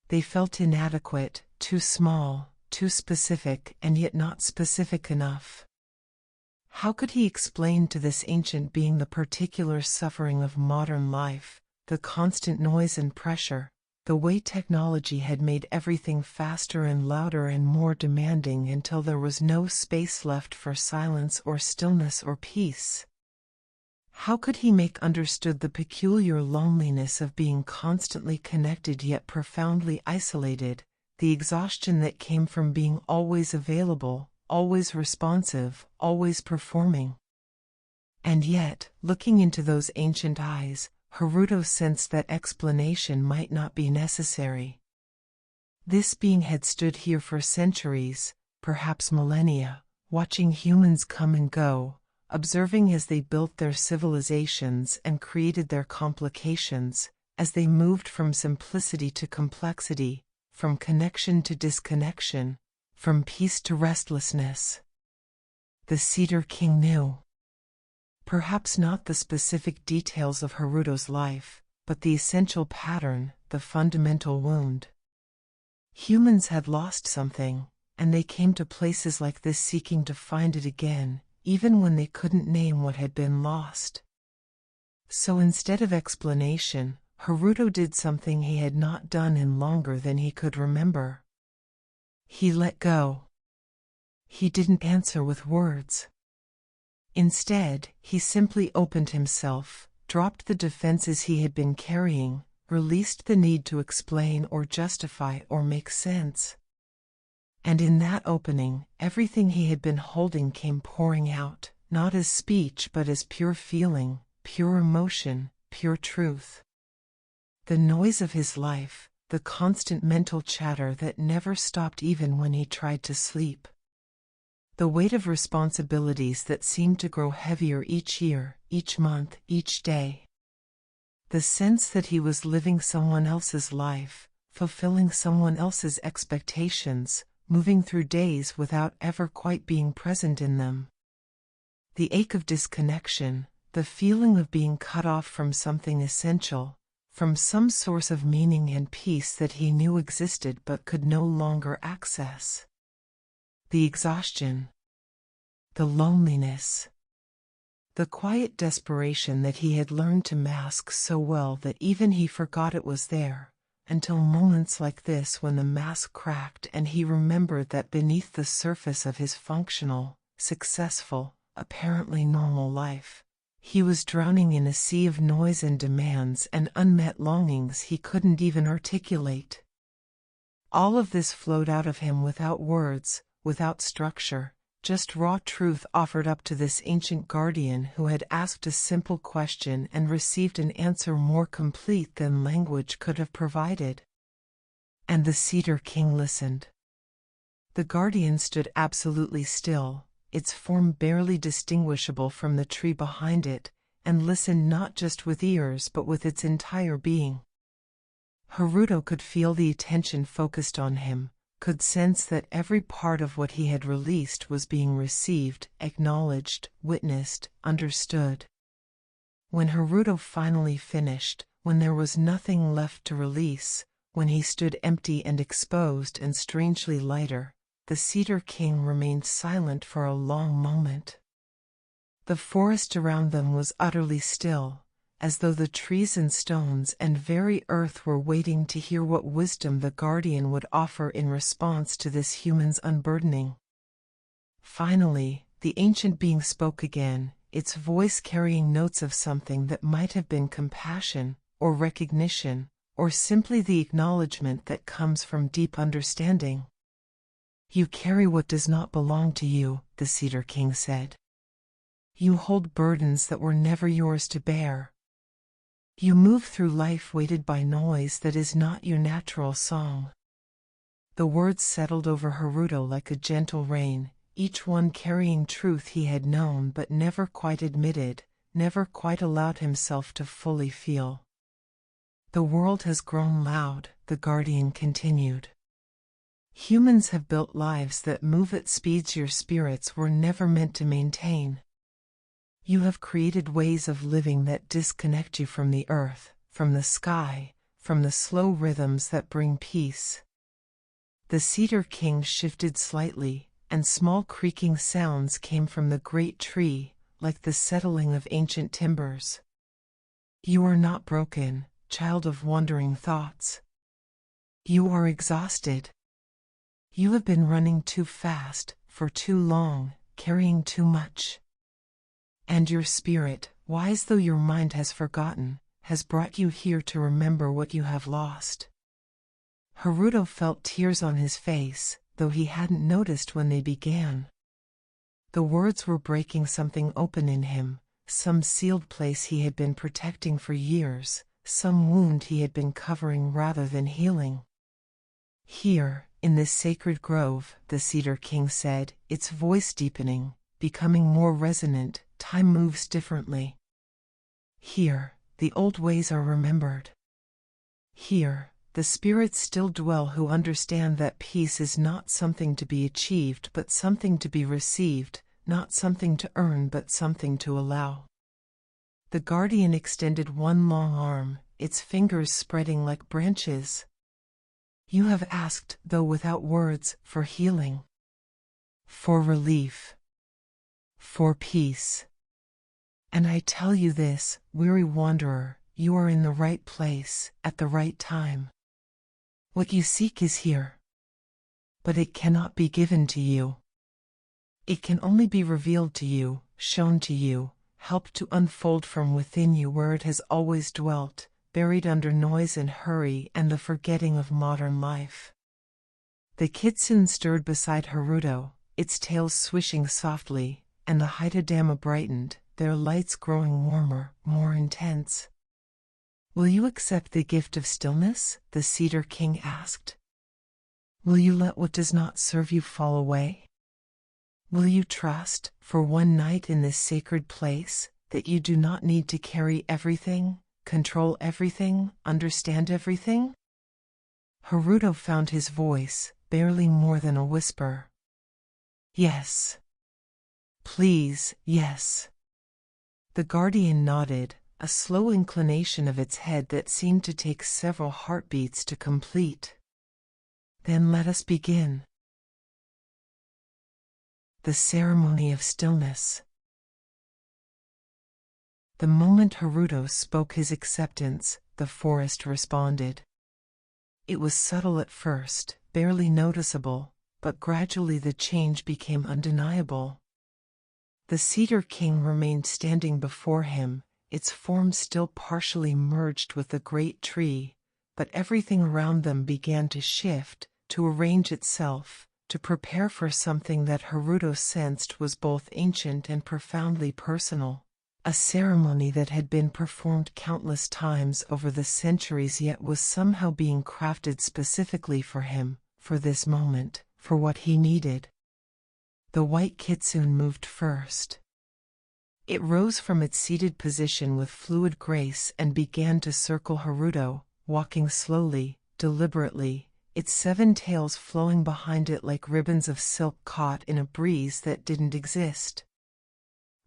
They felt inadequate, too small, too specific, and yet not specific enough. How could he explain to this ancient being the particular suffering of modern life, the constant noise and pressure, the way technology had made everything faster and louder and more demanding until there was no space left for silence or stillness or peace? How could he make understood the peculiar loneliness of being constantly connected yet profoundly isolated, the exhaustion that came from being always available, always responsive, always performing? And yet, looking into those ancient eyes, Haruto sensed that explanation might not be necessary. This being had stood here for centuries, perhaps millennia, watching humans come and go, observing as they built their civilizations and created their complications, as they moved from simplicity to complexity, from connection to disconnection, from peace to restlessness. The Cedar King knew. Perhaps not the specific details of Haruto's life, but the essential pattern, the fundamental wound. Humans had lost something, and they came to places like this seeking to find it again, even when they couldn't name what had been lost. So instead of explanation, Haruto did something he had not done in longer than he could remember. He let go. He didn't answer with words. Instead, he simply opened himself, dropped the defenses he had been carrying, released the need to explain or justify or make sense. And in that opening, everything he had been holding came pouring out, not as speech but as pure feeling, pure emotion, pure truth. The noise of his life, the constant mental chatter that never stopped even when he tried to sleep. The weight of responsibilities that seemed to grow heavier each year, each month, each day. The sense that he was living someone else's life, fulfilling someone else's expectations, moving through days without ever quite being present in them. The ache of disconnection, the feeling of being cut off from something essential, from some source of meaning and peace that he knew existed but could no longer access. The exhaustion. The loneliness. The quiet desperation that he had learned to mask so well that even he forgot it was there, until moments like this when the mask cracked and he remembered that beneath the surface of his functional, successful, apparently normal life, he was drowning in a sea of noise and demands and unmet longings he couldn't even articulate. All of this flowed out of him without words, without structure, just raw truth offered up to this ancient guardian who had asked a simple question and received an answer more complete than language could have provided. And the Cedar King listened. The guardian stood absolutely still, its form barely distinguishable from the tree behind it, and listened not just with ears but with its entire being. Haruto could feel the attention focused on him, could sense that every part of what he had released was being received, acknowledged, witnessed, understood. When Haruto finally finished, when there was nothing left to release, when he stood empty and exposed and strangely lighter, the Cedar King remained silent for a long moment. The forest around them was utterly still, as though the trees and stones and very earth were waiting to hear what wisdom the guardian would offer in response to this human's unburdening. Finally, the ancient being spoke again, its voice carrying notes of something that might have been compassion, or recognition, or simply the acknowledgement that comes from deep understanding. "You carry what does not belong to you," the Cedar King said. "You hold burdens that were never yours to bear. You move through life weighted by noise that is not your natural song." The words settled over Haruto like a gentle rain, each one carrying truth he had known but never quite admitted, never quite allowed himself to fully feel. "The world has grown loud," the guardian continued. "Humans have built lives that move at speeds your spirits were never meant to maintain. You have created ways of living that disconnect you from the earth, from the sky, from the slow rhythms that bring peace." The Cedar King shifted slightly, and small creaking sounds came from the great tree, like the settling of ancient timbers. "You are not broken, child of wandering thoughts. You are exhausted. You have been running too fast, for too long, carrying too much. And your spirit, wise though your mind has forgotten, has brought you here to remember what you have lost." Haruto felt tears on his face, though he hadn't noticed when they began. The words were breaking something open in him, some sealed place he had been protecting for years, some wound he had been covering rather than healing. "Here, in this sacred grove," the Cedar King said, its voice deepening, becoming more resonant, "time moves differently. Here, the old ways are remembered. Here, the spirits still dwell who understand that peace is not something to be achieved but something to be received, not something to earn but something to allow." The guardian extended one long arm, its fingers spreading like branches. "You have asked, though without words, for healing, for relief, for peace. And I tell you this, weary wanderer, you are in the right place, at the right time. What you seek is here. But it cannot be given to you. It can only be revealed to you, shown to you, helped to unfold from within you where it has always dwelt, buried under noise and hurry and the forgetting of modern life." The Kitsune stirred beside Haruto, its tail swishing softly, and the Haidodama brightened, their lights growing warmer, more intense. "Will you accept the gift of stillness?" the Cedar King asked. "Will you let what does not serve you fall away? Will you trust, for one night in this sacred place, that you do not need to carry everything, control everything, understand everything?" Haruto found his voice, barely more than a whisper. "Yes. Please, yes." The guardian nodded, a slow inclination of its head that seemed to take several heartbeats to complete. "Then let us begin." The Ceremony of Stillness. The moment Haruto spoke his acceptance, the forest responded. It was subtle at first, barely noticeable, but gradually the change became undeniable. The Cedar King remained standing before him, its form still partially merged with the great tree, but everything around them began to shift, to arrange itself, to prepare for something that Haruto sensed was both ancient and profoundly personal. A ceremony that had been performed countless times over the centuries yet was somehow being crafted specifically for him, for this moment, for what he needed. The white kitsune moved first. It rose from its seated position with fluid grace and began to circle Haruto, walking slowly, deliberately, its 7 tails flowing behind it like ribbons of silk caught in a breeze that didn't exist.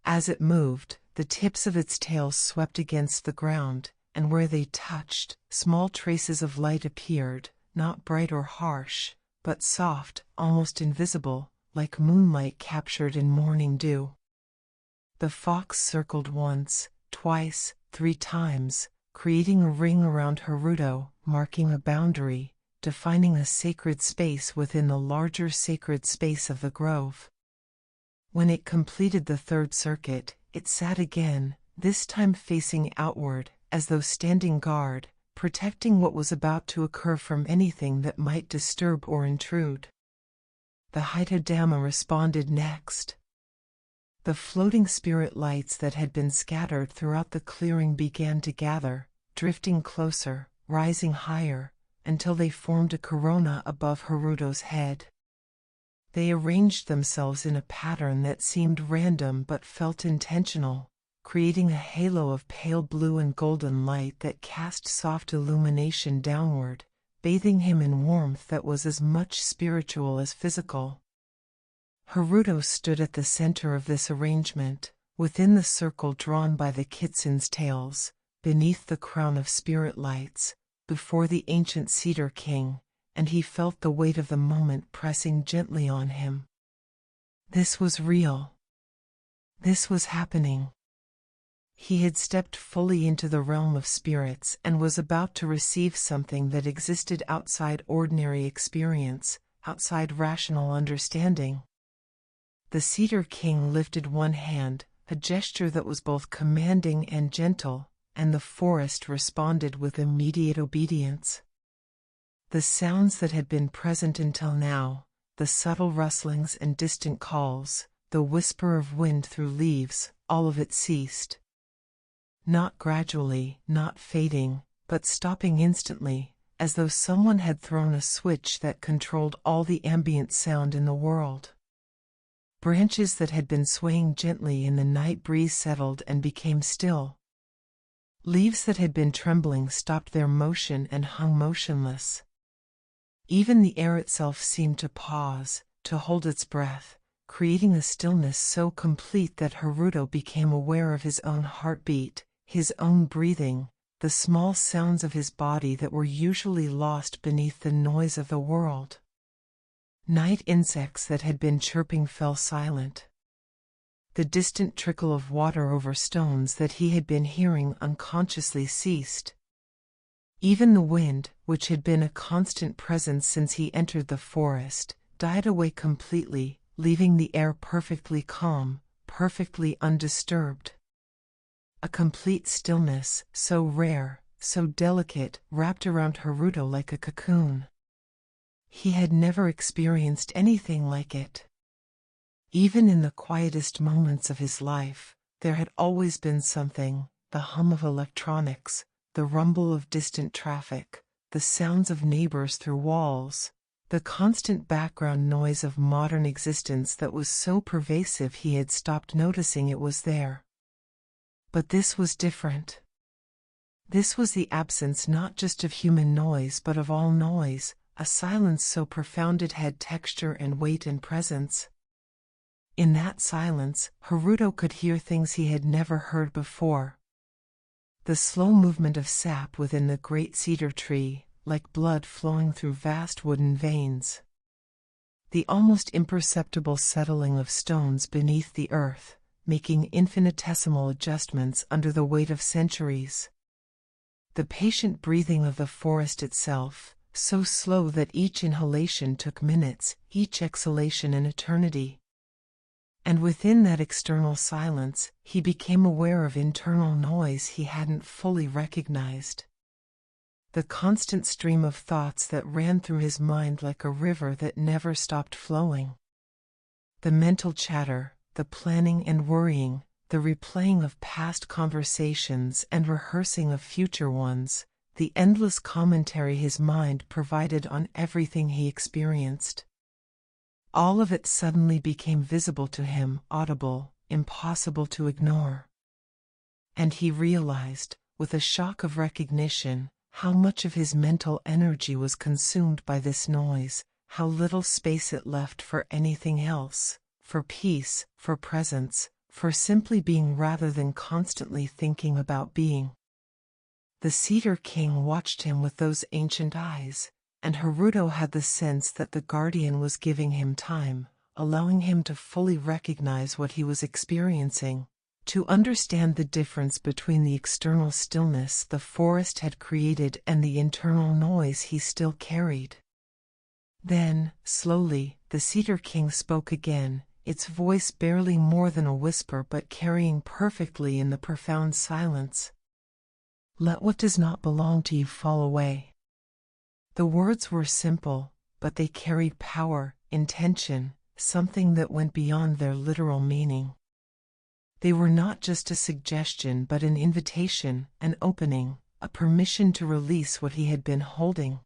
As it moved, the tips of its tails swept against the ground, and where they touched, small traces of light appeared, not bright or harsh, but soft, almost invisible, like moonlight captured in morning dew. The fox circled once, twice, 3 times, creating a ring around Haruto, marking a boundary, defining a sacred space within the larger sacred space of the grove. When it completed the 3rd circuit, it sat again, this time facing outward, as though standing guard, protecting what was about to occur from anything that might disturb or intrude. The Haitodama responded next. The floating spirit lights that had been scattered throughout the clearing began to gather, drifting closer, rising higher, until they formed a corona above Haruto's head. They arranged themselves in a pattern that seemed random but felt intentional, creating a halo of pale blue and golden light that cast soft illumination downward, bathing him in warmth that was as much spiritual as physical. Haruto stood at the center of this arrangement, within the circle drawn by the kitsune's tails, beneath the crown of spirit lights, before the ancient Cedar King, and he felt the weight of the moment pressing gently on him. This was real. This was happening. He had stepped fully into the realm of spirits and was about to receive something that existed outside ordinary experience, outside rational understanding. The Cedar King lifted one hand, a gesture that was both commanding and gentle, and the forest responded with immediate obedience. The sounds that had been present until now, the subtle rustlings and distant calls, the whisper of wind through leaves, all of it ceased. Not gradually, not fading, but stopping instantly, as though someone had thrown a switch that controlled all the ambient sound in the world. Branches that had been swaying gently in the night breeze settled and became still. Leaves that had been trembling stopped their motion and hung motionless. Even the air itself seemed to pause, to hold its breath, creating a stillness so complete that Haruto became aware of his own heartbeat, his own breathing, the small sounds of his body that were usually lost beneath the noise of the world. Night insects that had been chirping fell silent. The distant trickle of water over stones that he had been hearing unconsciously ceased. Even the wind, which had been a constant presence since he entered the forest, died away completely, leaving the air perfectly calm, perfectly undisturbed. A complete stillness, so rare, so delicate, wrapped around Haruto like a cocoon. He had never experienced anything like it. Even in the quietest moments of his life, there had always been something, the hum of electronics, the rumble of distant traffic, the sounds of neighbors through walls, the constant background noise of modern existence that was so pervasive he had stopped noticing it was there. But this was different. This was the absence not just of human noise but of all noise, a silence so profound it had texture and weight and presence. In that silence, Haruto could hear things he had never heard before. The slow movement of sap within the great cedar tree, like blood flowing through vast wooden veins. The almost imperceptible settling of stones beneath the earth, making infinitesimal adjustments under the weight of centuries. The patient breathing of the forest itself, so slow that each inhalation took minutes, each exhalation an eternity. And within that external silence, he became aware of internal noise he hadn't fully recognized. the constant stream of thoughts that ran through his mind like a river that never stopped flowing. The mental chatter, the planning and worrying, the replaying of past conversations and rehearsing of future ones, the endless commentary his mind provided on everything he experienced. All of it suddenly became visible to him, audible, impossible to ignore. And he realized, with a shock of recognition, how much of his mental energy was consumed by this noise, how little space it left for anything else, for peace, for presence, for simply being rather than constantly thinking about being. The Cedar King watched him with those ancient eyes, and Haruto had the sense that the guardian was giving him time, allowing him to fully recognize what he was experiencing, to understand the difference between the external stillness the forest had created and the internal noise he still carried. Then, slowly, the Cedar King spoke again, its voice barely more than a whisper but carrying perfectly in the profound silence. "Let what does not belong to you fall away." The words were simple, but they carried power, intention, something that went beyond their literal meaning. They were not just a suggestion but an invitation, an opening, a permission to release what he had been holding.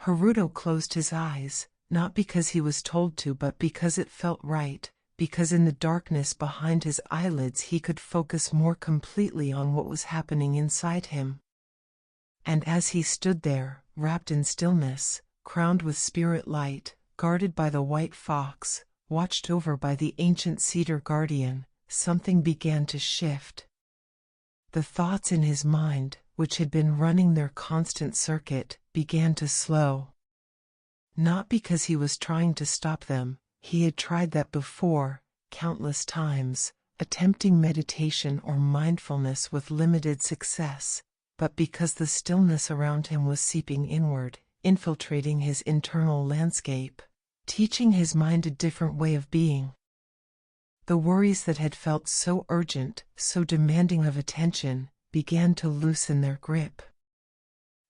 Haruto closed his eyes, not because he was told to but because it felt right, because in the darkness behind his eyelids he could focus more completely on what was happening inside him. And as he stood there, wrapped in stillness, crowned with spirit light, guarded by the white fox, watched over by the ancient cedar guardian, something began to shift. The thoughts in his mind, which had been running their constant circuit, began to slow. Not because he was trying to stop them, he had tried that before, countless times, attempting meditation or mindfulness with limited success, but because the stillness around him was seeping inward, infiltrating his internal landscape, teaching his mind a different way of being. The worries that had felt so urgent, so demanding of attention, began to loosen their grip.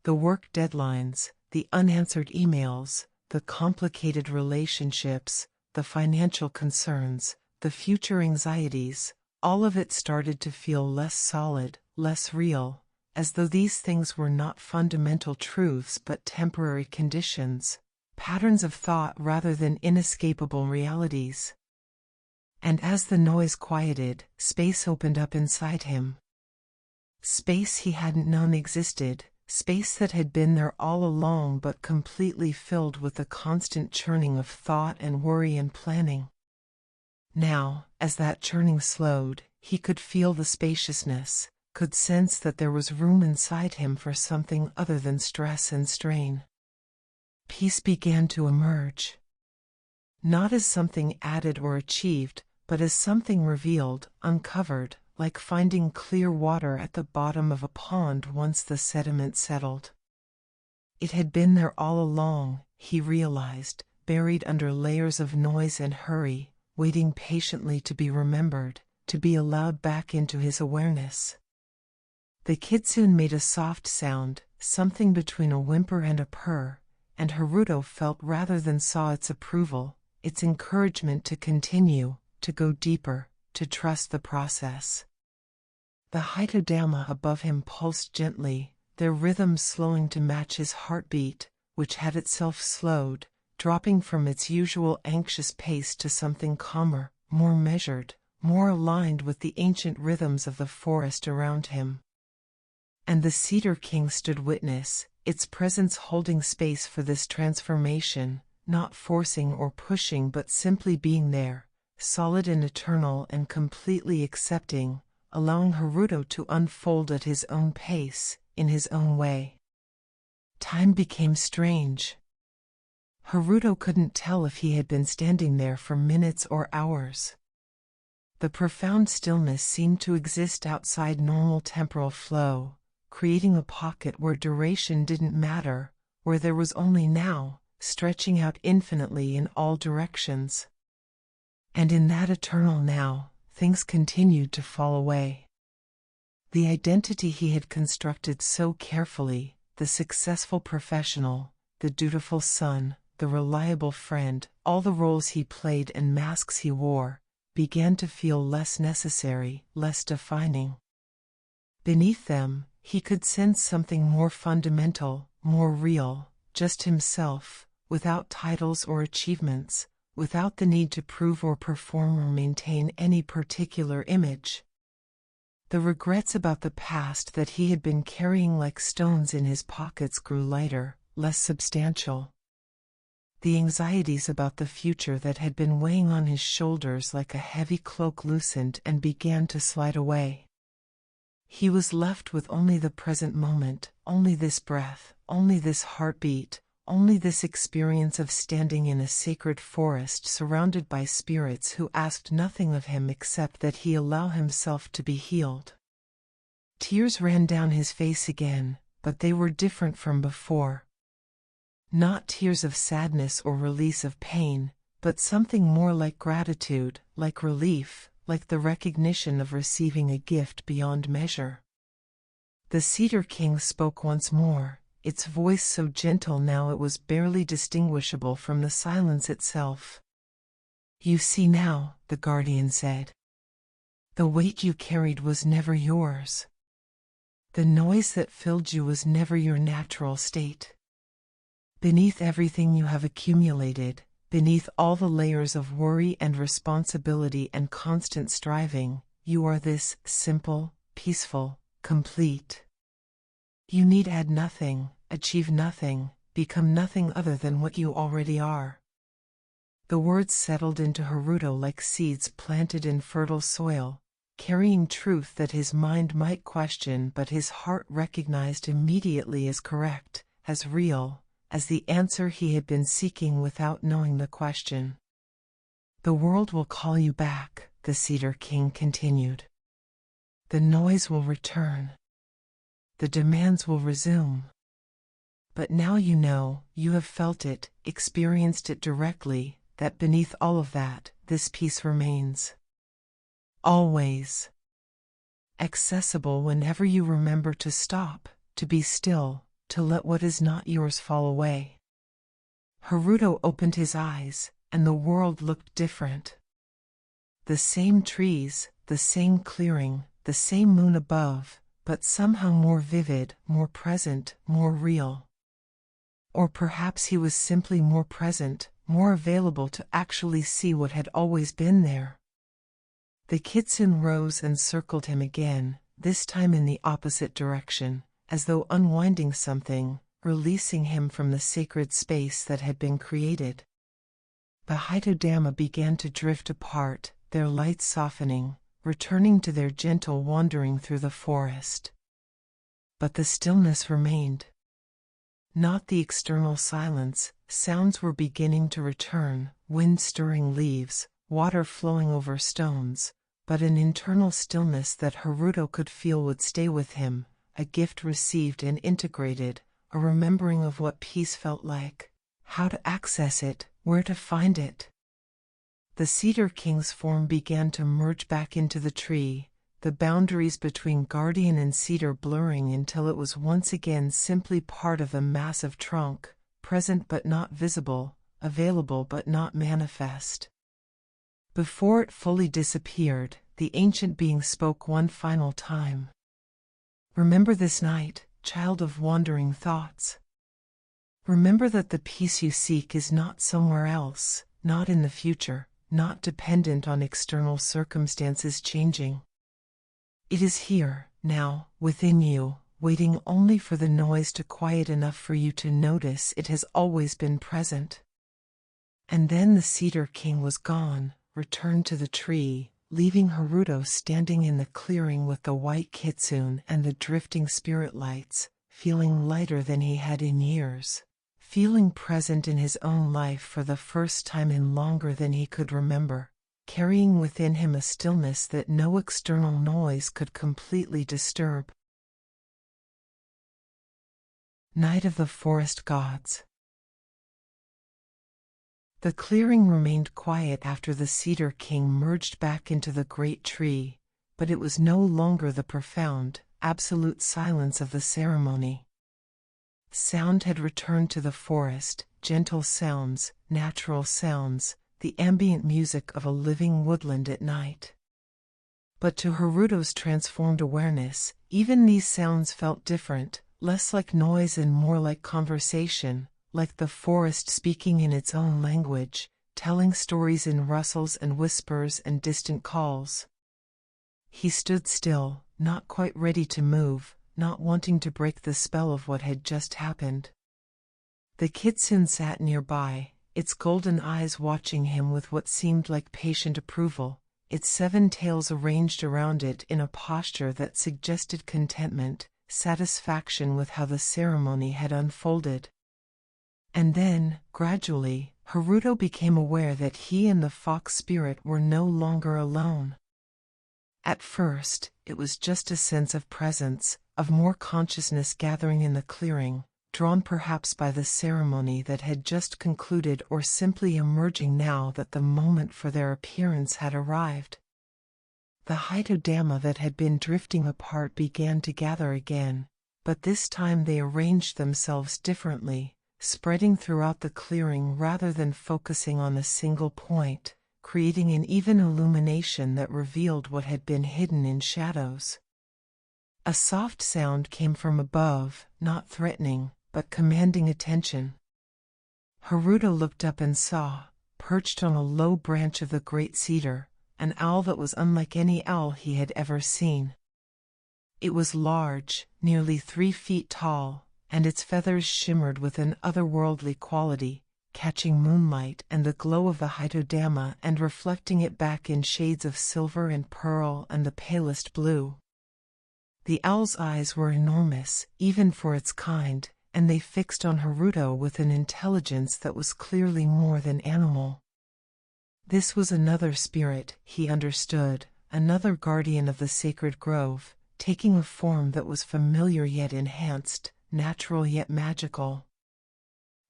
The work deadlines, the unanswered emails, the complicated relationships, the financial concerns, the future anxieties, all of it started to feel less solid, less real, as though these things were not fundamental truths but temporary conditions, patterns of thought rather than inescapable realities. And as the noise quieted, space opened up inside him. Space he hadn't known existed, space that had been there all along but completely filled with the constant churning of thought and worry and planning. Now, as that churning slowed, he could feel the spaciousness, could sense that there was room inside him for something other than stress and strain. Peace began to emerge. Not as something added or achieved, but as something revealed, uncovered, like finding clear water at the bottom of a pond once the sediment settled. It had been there all along, he realized, buried under layers of noise and hurry, waiting patiently to be remembered, to be allowed back into his awareness. The kitsune made a soft sound, something between a whimper and a purr, and Haruto felt rather than saw its approval, its encouragement to continue, to go deeper, to trust the process. The Haitodama above him pulsed gently, their rhythm slowing to match his heartbeat, which had itself slowed, dropping from its usual anxious pace to something calmer, more measured, more aligned with the ancient rhythms of the forest around him. And the Cedar King stood witness, its presence holding space for this transformation, not forcing or pushing but simply being there, solid and eternal and completely accepting, allowing Haruto to unfold at his own pace, in his own way. Time became strange. Haruto couldn't tell if he had been standing there for minutes or hours. The profound stillness seemed to exist outside normal temporal flow, creating a pocket where duration didn't matter, where there was only now, stretching out infinitely in all directions. And in that eternal now, things continued to fall away. The identity he had constructed so carefully, the successful professional, the dutiful son, the reliable friend, all the roles he played and masks he wore, began to feel less necessary, less defining. Beneath them, he could sense something more fundamental, more real, just himself, without titles or achievements, without the need to prove or perform or maintain any particular image. The regrets about the past that he had been carrying like stones in his pockets grew lighter, less substantial. The anxieties about the future that had been weighing on his shoulders like a heavy cloak loosened and began to slide away. He was left with only the present moment, only this breath, only this heartbeat, only this experience of standing in a sacred forest surrounded by spirits who asked nothing of him except that he allow himself to be healed. Tears ran down his face again, but they were different from before. Not tears of sadness or release of pain, but something more like gratitude, like relief, like the recognition of receiving a gift beyond measure. The Cedar King spoke once more, its voice so gentle now it was barely distinguishable from the silence itself. "You see now," the guardian said. "The weight you carried was never yours. The noise that filled you was never your natural state. Beneath everything you have accumulated, beneath all the layers of worry and responsibility and constant striving, you are this simple, peaceful, complete. You need add nothing, achieve nothing, become nothing other than what you already are." The words settled into Haruto like seeds planted in fertile soil, carrying truth that his mind might question but his heart recognized immediately as correct, as real, as the answer he had been seeking without knowing the question. "The world will call you back," the Cedar King continued. "The noise will return. The demands will resume. But now you know, you have felt it, experienced it directly, that beneath all of that, this peace remains. Always. Accessible whenever you remember to stop, to be still, to let what is not yours fall away." Haruto opened his eyes, and the world looked different. The same trees, the same clearing, the same moon above, but somehow more vivid, more present, more real. Or perhaps he was simply more present, more available to actually see what had always been there. The Kitsune rose and circled him again, this time in the opposite direction, as though unwinding something, releasing him from the sacred space that had been created. The Hitodama began to drift apart, their lights softening, returning to their gentle wandering through the forest. But the stillness remained. Not the external silence, sounds were beginning to return, wind stirring leaves, water flowing over stones, but an internal stillness that Haruto could feel would stay with him, a gift received and integrated, a remembering of what peace felt like, how to access it, where to find it. The Cedar King's form began to merge back into the tree, the boundaries between guardian and cedar blurring until it was once again simply part of the massive trunk, present but not visible, available but not manifest. Before it fully disappeared, the ancient being spoke one final time. "Remember this night, child of wandering thoughts. Remember that the peace you seek is not somewhere else, not in the future, not dependent on external circumstances changing. It is here, now, within you, waiting only for the noise to quiet enough for you to notice it has always been present." And then the Cedar King was gone, returned to the tree, leaving Haruto standing in the clearing with the white kitsune and the drifting spirit lights, feeling lighter than he had in years. Feeling present in his own life for the first time in longer than he could remember, carrying within him a stillness that no external noise could completely disturb. Night of the Forest Gods. The clearing remained quiet after the Cedar King merged back into the great tree, but it was no longer the profound, absolute silence of the ceremony. Sound had returned to the forest, gentle sounds, natural sounds, the ambient music of a living woodland at night. But to Haruto's transformed awareness, even these sounds felt different, less like noise and more like conversation, like the forest speaking in its own language, telling stories in rustles and whispers and distant calls. He stood still, not quite ready to move, not wanting to break the spell of what had just happened. The Kitsune sat nearby, its golden eyes watching him with what seemed like patient approval, its 7 tails arranged around it in a posture that suggested contentment, satisfaction with how the ceremony had unfolded. And then, gradually, Haruto became aware that he and the fox spirit were no longer alone. At first, it was just a sense of presence, of more consciousness gathering in the clearing, drawn perhaps by the ceremony that had just concluded or simply emerging now that the moment for their appearance had arrived. The Haidodama that had been drifting apart began to gather again, but this time they arranged themselves differently, spreading throughout the clearing rather than focusing on a single point, creating an even illumination that revealed what had been hidden in shadows. A soft sound came from above, not threatening, but commanding attention. Haruto looked up and saw, perched on a low branch of the great cedar, an owl that was unlike any owl he had ever seen. It was large, nearly 3 feet tall, and its feathers shimmered with an otherworldly quality, catching moonlight and the glow of the Haidodama and reflecting it back in shades of silver and pearl and the palest blue. The owl's eyes were enormous, even for its kind, and they fixed on Haruto with an intelligence that was clearly more than animal. This was another spirit, he understood, another guardian of the sacred grove, taking a form that was familiar yet enhanced, natural yet magical.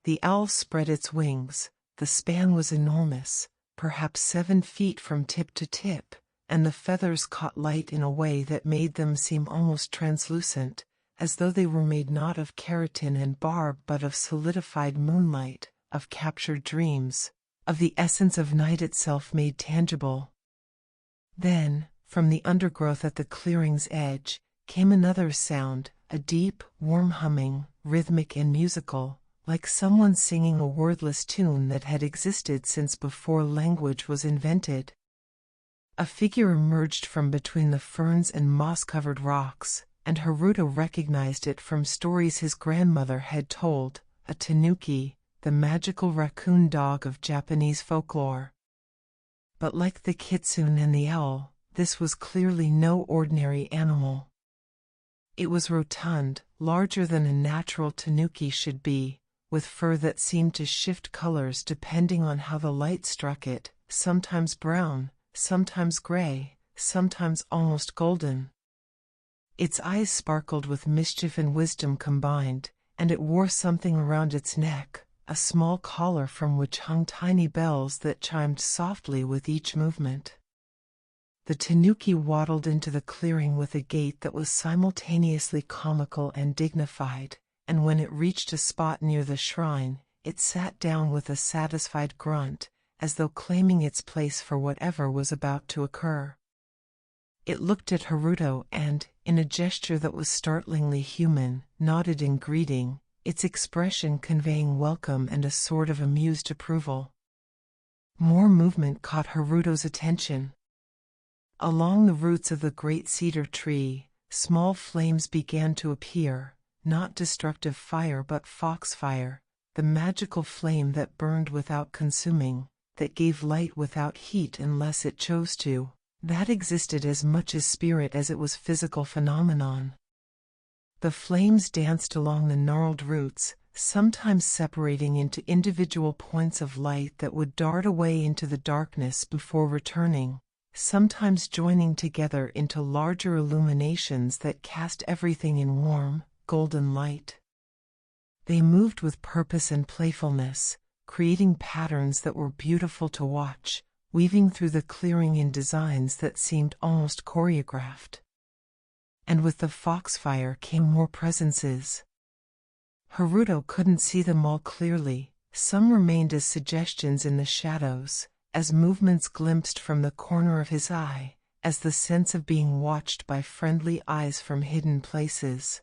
The owl spread its wings. The span was enormous, perhaps 7 feet from tip to tip, and the feathers caught light in a way that made them seem almost translucent, as though they were made not of keratin and barb but of solidified moonlight, of captured dreams, of the essence of night itself made tangible. Then, from the undergrowth at the clearing's edge, came another sound, a deep, warm humming, rhythmic and musical, like someone singing a wordless tune that had existed since before language was invented. A figure emerged from between the ferns and moss-covered rocks, and Haruto recognized it from stories his grandmother had told, a tanuki, the magical raccoon dog of Japanese folklore. But like the kitsune and the owl, this was clearly no ordinary animal. It was rotund, larger than a natural tanuki should be, with fur that seemed to shift colors depending on how the light struck it, sometimes brown, sometimes gray, sometimes almost golden. Its eyes sparkled with mischief and wisdom combined, and it wore something around its neck, a small collar from which hung tiny bells that chimed softly with each movement. The tanuki waddled into the clearing with a gait that was simultaneously comical and dignified, and when it reached a spot near the shrine, it sat down with a satisfied grunt, as though claiming its place for whatever was about to occur. It looked at Haruto and, in a gesture that was startlingly human, nodded in greeting, its expression conveying welcome and a sort of amused approval. More movement caught Haruto's attention. Along the roots of the great cedar tree, small flames began to appear, not destructive fire but foxfire, the magical flame that burned without consuming, that gave light without heat unless it chose to, that existed as much as spirit as it was physical phenomenon. The flames danced along the gnarled roots, sometimes separating into individual points of light that would dart away into the darkness before returning, sometimes joining together into larger illuminations that cast everything in warm, golden light. They moved with purpose and playfulness, creating patterns that were beautiful to watch, weaving through the clearing in designs that seemed almost choreographed. And with the foxfire came more presences. Haruto couldn't see them all clearly. Some remained as suggestions in the shadows, as movements glimpsed from the corner of his eye, as the sense of being watched by friendly eyes from hidden places.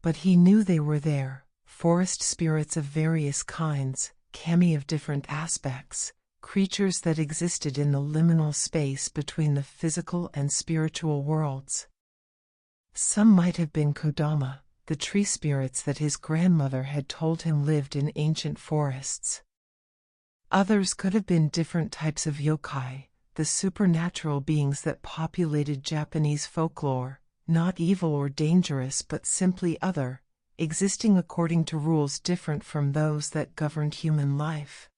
But he knew they were there, forest spirits of various kinds, kami of different aspects, creatures that existed in the liminal space between the physical and spiritual worlds. Some might have been Kodama, the tree spirits that his grandmother had told him lived in ancient forests. Others could have been different types of yokai, the supernatural beings that populated Japanese folklore, not evil or dangerous but simply other, existing according to rules different from those that governed human life.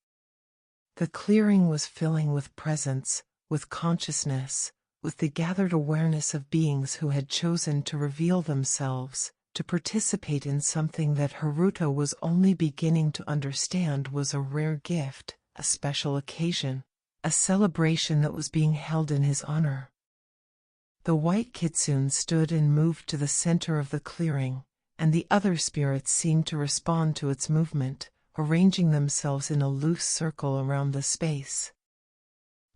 The clearing was filling with presence, with consciousness, with the gathered awareness of beings who had chosen to reveal themselves, to participate in something that Haruto was only beginning to understand was a rare gift, a special occasion, a celebration that was being held in his honor. The white kitsune stood and moved to the center of the clearing, and the other spirits seemed to respond to its movement, arranging themselves in a loose circle around the space.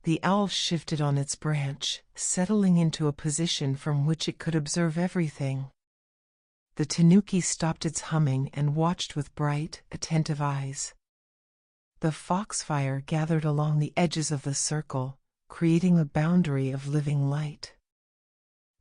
The owl shifted on its branch, settling into a position from which it could observe everything. The tanuki stopped its humming and watched with bright, attentive eyes. The foxfire gathered along the edges of the circle, creating a boundary of living light.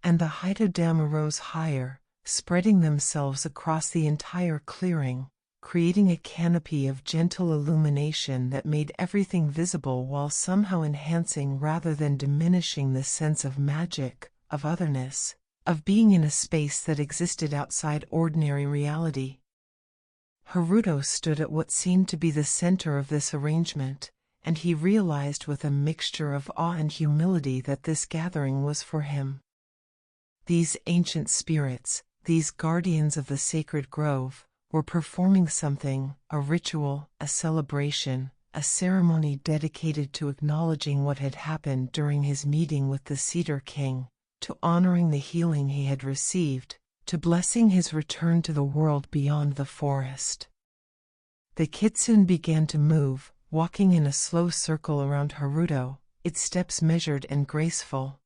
And the Haidodama rose higher, spreading themselves across the entire clearing, creating a canopy of gentle illumination that made everything visible while somehow enhancing rather than diminishing the sense of magic, of otherness, of being in a space that existed outside ordinary reality. Haruto stood at what seemed to be the center of this arrangement, and he realized with a mixture of awe and humility that this gathering was for him. These ancient spirits, these guardians of the sacred grove, were performing something, a ritual, a celebration, a ceremony dedicated to acknowledging what had happened during his meeting with the Cedar King, to honoring the healing he had received, to blessing his return to the world beyond the forest. The kitsune began to move, walking in a slow circle around Haruto, its steps measured and graceful.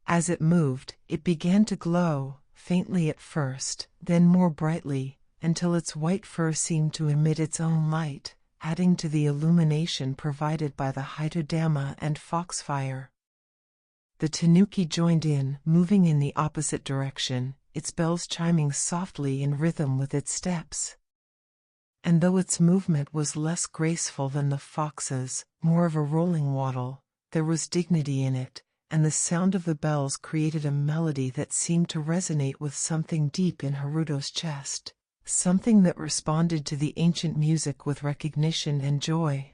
As it moved, it began to glow, faintly at first, then more brightly, until its white fur seemed to emit its own light, adding to the illumination provided by the Haidodama and foxfire. The tanuki joined in, moving in the opposite direction, its bells chiming softly in rhythm with its steps. And though its movement was less graceful than the fox's, more of a rolling waddle, there was dignity in it, and the sound of the bells created a melody that seemed to resonate with something deep in Haruto's chest, something that responded to the ancient music with recognition and joy.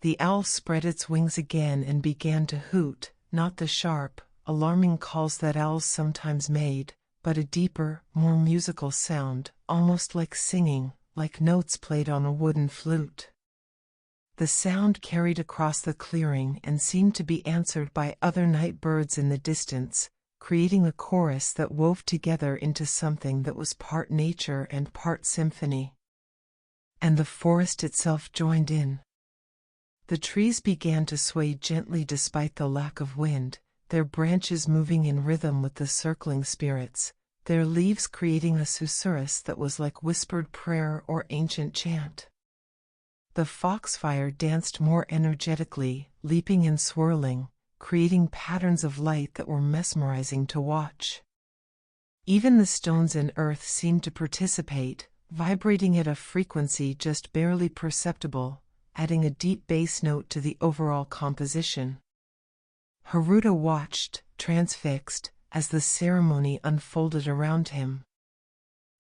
The owl spread its wings again and began to hoot, not the sharp, alarming calls that owls sometimes made, but a deeper, more musical sound, almost like singing, like notes played on a wooden flute. The sound carried across the clearing and seemed to be answered by other night birds in the distance, creating a chorus that wove together into something that was part nature and part symphony. And the forest itself joined in. The trees began to sway gently despite the lack of wind, their branches moving in rhythm with the circling spirits, their leaves creating a susurrus that was like whispered prayer or ancient chant. The foxfire danced more energetically, leaping and swirling, creating patterns of light that were mesmerizing to watch. Even the stones and earth seemed to participate, vibrating at a frequency just barely perceptible, adding a deep bass note to the overall composition. Haruto watched, transfixed, as the ceremony unfolded around him.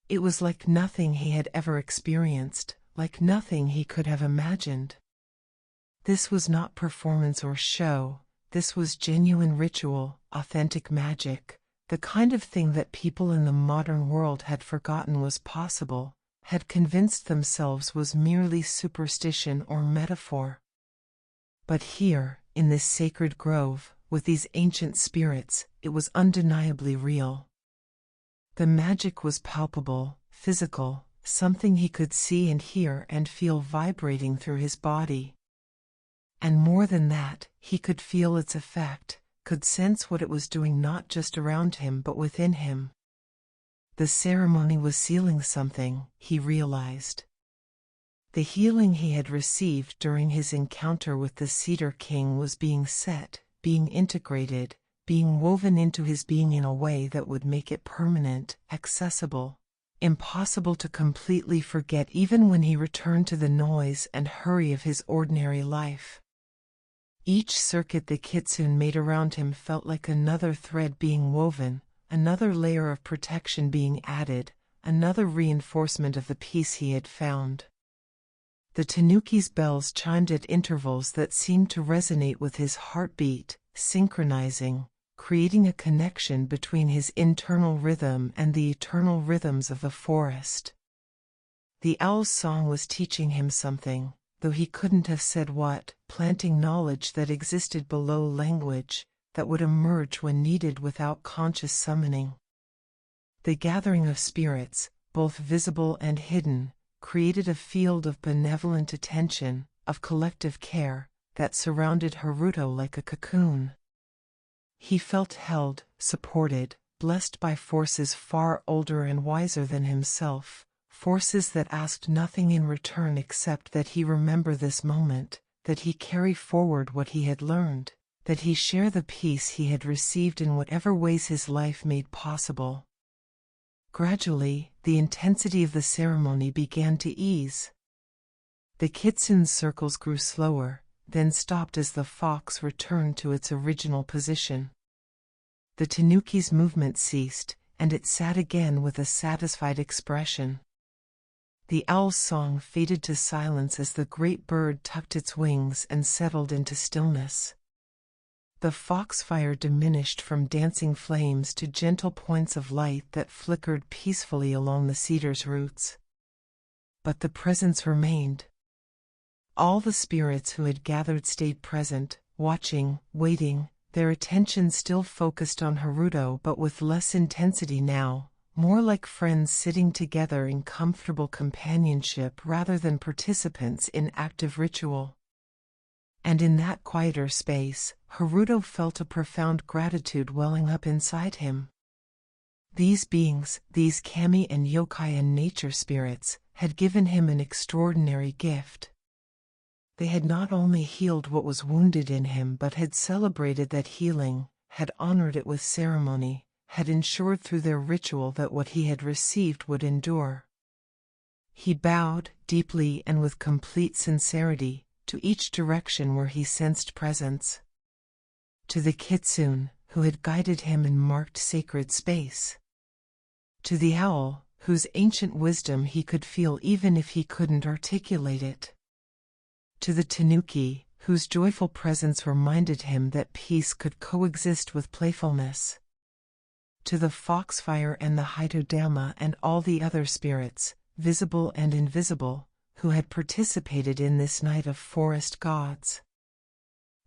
It was like nothing he had ever experienced, like nothing he could have imagined. This was not performance or show, this was genuine ritual, authentic magic, the kind of thing that people in the modern world had forgotten was possible, had convinced themselves was merely superstition or metaphor. But here, in this sacred grove, with these ancient spirits, it was undeniably real. The magic was palpable, physical, something he could see and hear and feel vibrating through his body. And more than that, he could feel its effect, could sense what it was doing not just around him but within him. The ceremony was sealing something, he realized. The healing he had received during his encounter with the Cedar King was being set, being integrated, being woven into his being in a way that would make it permanent, accessible, impossible to completely forget even when he returned to the noise and hurry of his ordinary life. Each circuit the Kitsune made around him felt like another thread being woven, another layer of protection being added, another reinforcement of the peace he had found. The Tanuki's bells chimed at intervals that seemed to resonate with his heartbeat, synchronizing, creating a connection between his internal rhythm and the eternal rhythms of the forest. The owl's song was teaching him something, though he couldn't have said what, planting knowledge that existed below language, that would emerge when needed without conscious summoning. The gathering of spirits, both visible and hidden, created a field of benevolent attention, of collective care, that surrounded Haruto like a cocoon. He felt held, supported, blessed by forces far older and wiser than himself, forces that asked nothing in return except that he remember this moment, that he carry forward what he had learned, that he share the peace he had received in whatever ways his life made possible. Gradually, the intensity of the ceremony began to ease. The Kitsune's circles grew slower, then stopped as the fox returned to its original position. The Tanuki's movement ceased, and it sat again with a satisfied expression. The owl's song faded to silence as the great bird tucked its wings and settled into stillness. The foxfire diminished from dancing flames to gentle points of light that flickered peacefully along the cedar's roots. But the presence remained. All the spirits who had gathered stayed present, watching, waiting, their attention still focused on Haruto but with less intensity now, more like friends sitting together in comfortable companionship rather than participants in active ritual. And in that quieter space, Haruto felt a profound gratitude welling up inside him. These beings, these kami and yokai and nature spirits, had given him an extraordinary gift. They had not only healed what was wounded in him but had celebrated that healing, had honored it with ceremony, had ensured through their ritual that what he had received would endure. He bowed, deeply and with complete sincerity, to each direction where he sensed presence. To the Kitsune, who had guided him and marked sacred space. To the owl, whose ancient wisdom he could feel even if he couldn't articulate it. To the Tanuki, whose joyful presence reminded him that peace could coexist with playfulness. To the foxfire and the Haidodama and all the other spirits, visible and invisible, who had participated in this night of forest gods.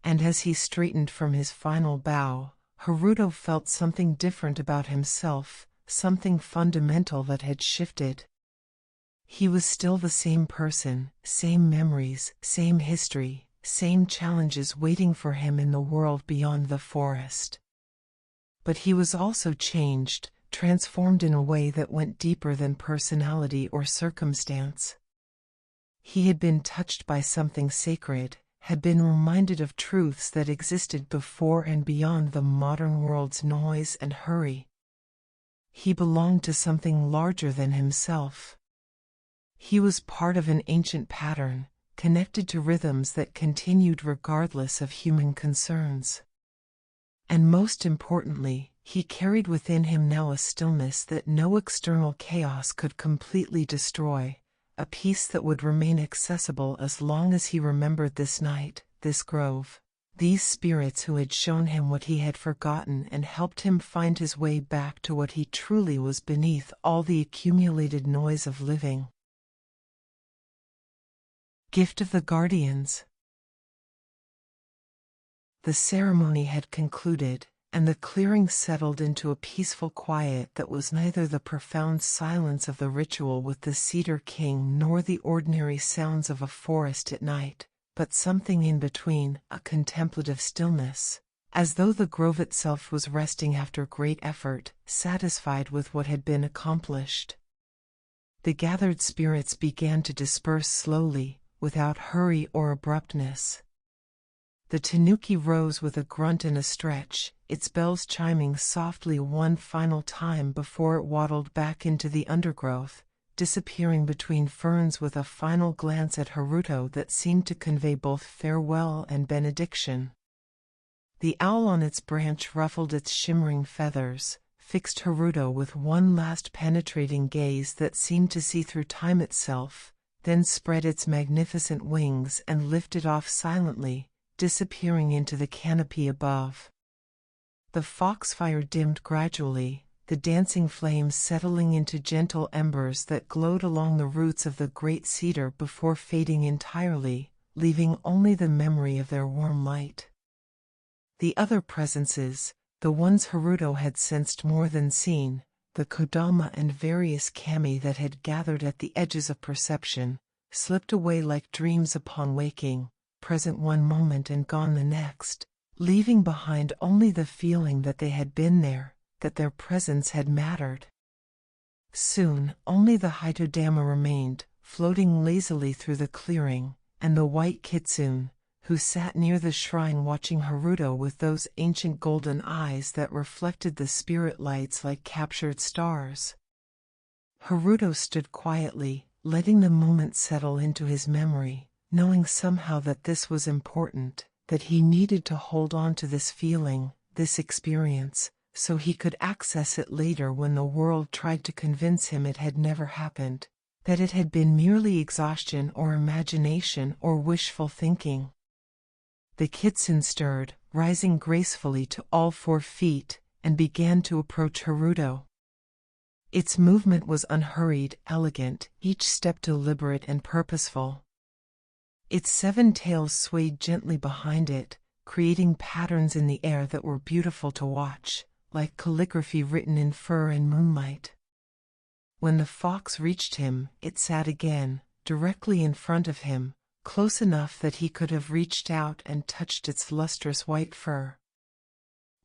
And as he straightened from his final bow, Haruto felt something different about himself, something fundamental that had shifted. He was still the same person, same memories, same history, same challenges waiting for him in the world beyond the forest. But he was also changed, transformed in a way that went deeper than personality or circumstance. He had been touched by something sacred, had been reminded of truths that existed before and beyond the modern world's noise and hurry. He belonged to something larger than himself. He was part of an ancient pattern, connected to rhythms that continued regardless of human concerns. And most importantly, he carried within him now a stillness that no external chaos could completely destroy, a peace that would remain accessible as long as he remembered this night, this grove, these spirits who had shown him what he had forgotten and helped him find his way back to what he truly was beneath all the accumulated noise of living. Gift of the Guardians. The ceremony had concluded, and the clearing settled into a peaceful quiet that was neither the profound silence of the ritual with the Cedar King nor the ordinary sounds of a forest at night, but something in between, a contemplative stillness, as though the grove itself was resting after great effort, satisfied with what had been accomplished. The gathered spirits began to disperse slowly, without hurry or abruptness. The tanuki rose with a grunt and a stretch, its bells chiming softly one final time before it waddled back into the undergrowth, disappearing between ferns with a final glance at Haruto that seemed to convey both farewell and benediction. The owl on its branch ruffled its shimmering feathers, fixed Haruto with one last penetrating gaze that seemed to see through time itself, then spread its magnificent wings and lifted off silently, disappearing into the canopy above. The foxfire dimmed gradually, the dancing flames settling into gentle embers that glowed along the roots of the great cedar before fading entirely, leaving only the memory of their warm light. The other presences, the ones Haruto had sensed more than seen, the kodama and various kami that had gathered at the edges of perception, slipped away like dreams upon waking, present one moment and gone the next, leaving behind only the feeling that they had been there, that their presence had mattered. Soon, only the Hitodama remained, floating lazily through the clearing, and the white Kitsune, who sat near the shrine watching Haruto with those ancient golden eyes that reflected the spirit lights like captured stars. Haruto stood quietly, letting the moment settle into his memory, knowing somehow that this was important, that he needed to hold on to this feeling, this experience, so he could access it later when the world tried to convince him it had never happened, that it had been merely exhaustion or imagination or wishful thinking. The Kitsune stirred, rising gracefully to all 4 feet, and began to approach Haruto. Its movement was unhurried, elegant, each step deliberate and purposeful. Its 7 tails swayed gently behind it, creating patterns in the air that were beautiful to watch, like calligraphy written in fur and moonlight. When the fox reached him, it sat again, directly in front of him, close enough that he could have reached out and touched its lustrous white fur.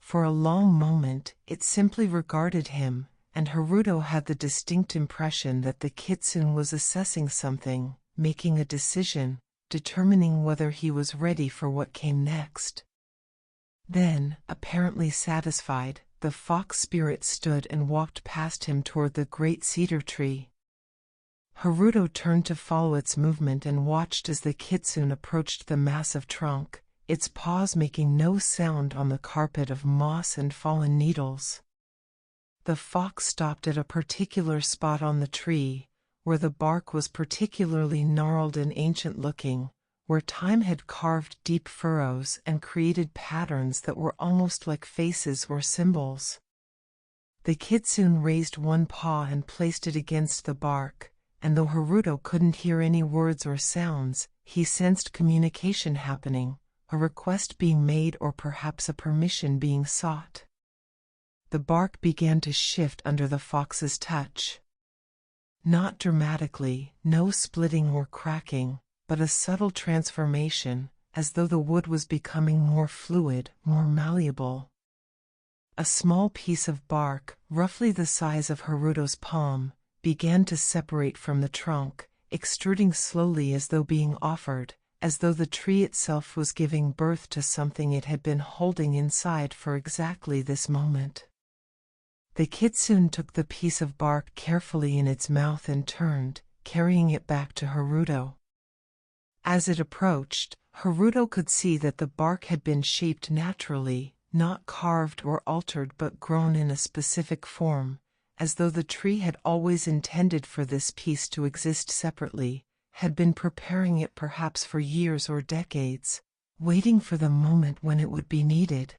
For a long moment, it simply regarded him, and Haruto had the distinct impression that the Kitsune was assessing something, making a decision, determining whether he was ready for what came next. Then, apparently satisfied, the fox spirit stood and walked past him toward the great cedar tree. Haruto turned to follow its movement and watched as the Kitsune approached the massive trunk, its paws making no sound on the carpet of moss and fallen needles. The fox stopped at a particular spot on the tree, where the bark was particularly gnarled and ancient-looking, where time had carved deep furrows and created patterns that were almost like faces or symbols. The Kitsune raised one paw and placed it against the bark, and though Haruto couldn't hear any words or sounds, he sensed communication happening, a request being made or perhaps a permission being sought. The bark began to shift under the fox's touch. Not dramatically, no splitting or cracking, but a subtle transformation, as though the wood was becoming more fluid, more malleable. A small piece of bark, roughly the size of Haruto's palm, began to separate from the trunk, extruding slowly as though being offered, as though the tree itself was giving birth to something it had been holding inside for exactly this moment. The Kitsune took the piece of bark carefully in its mouth and turned, carrying it back to Haruto. As it approached, Haruto could see that the bark had been shaped naturally, not carved or altered but grown in a specific form, as though the tree had always intended for this piece to exist separately, had been preparing it perhaps for years or decades, waiting for the moment when it would be needed.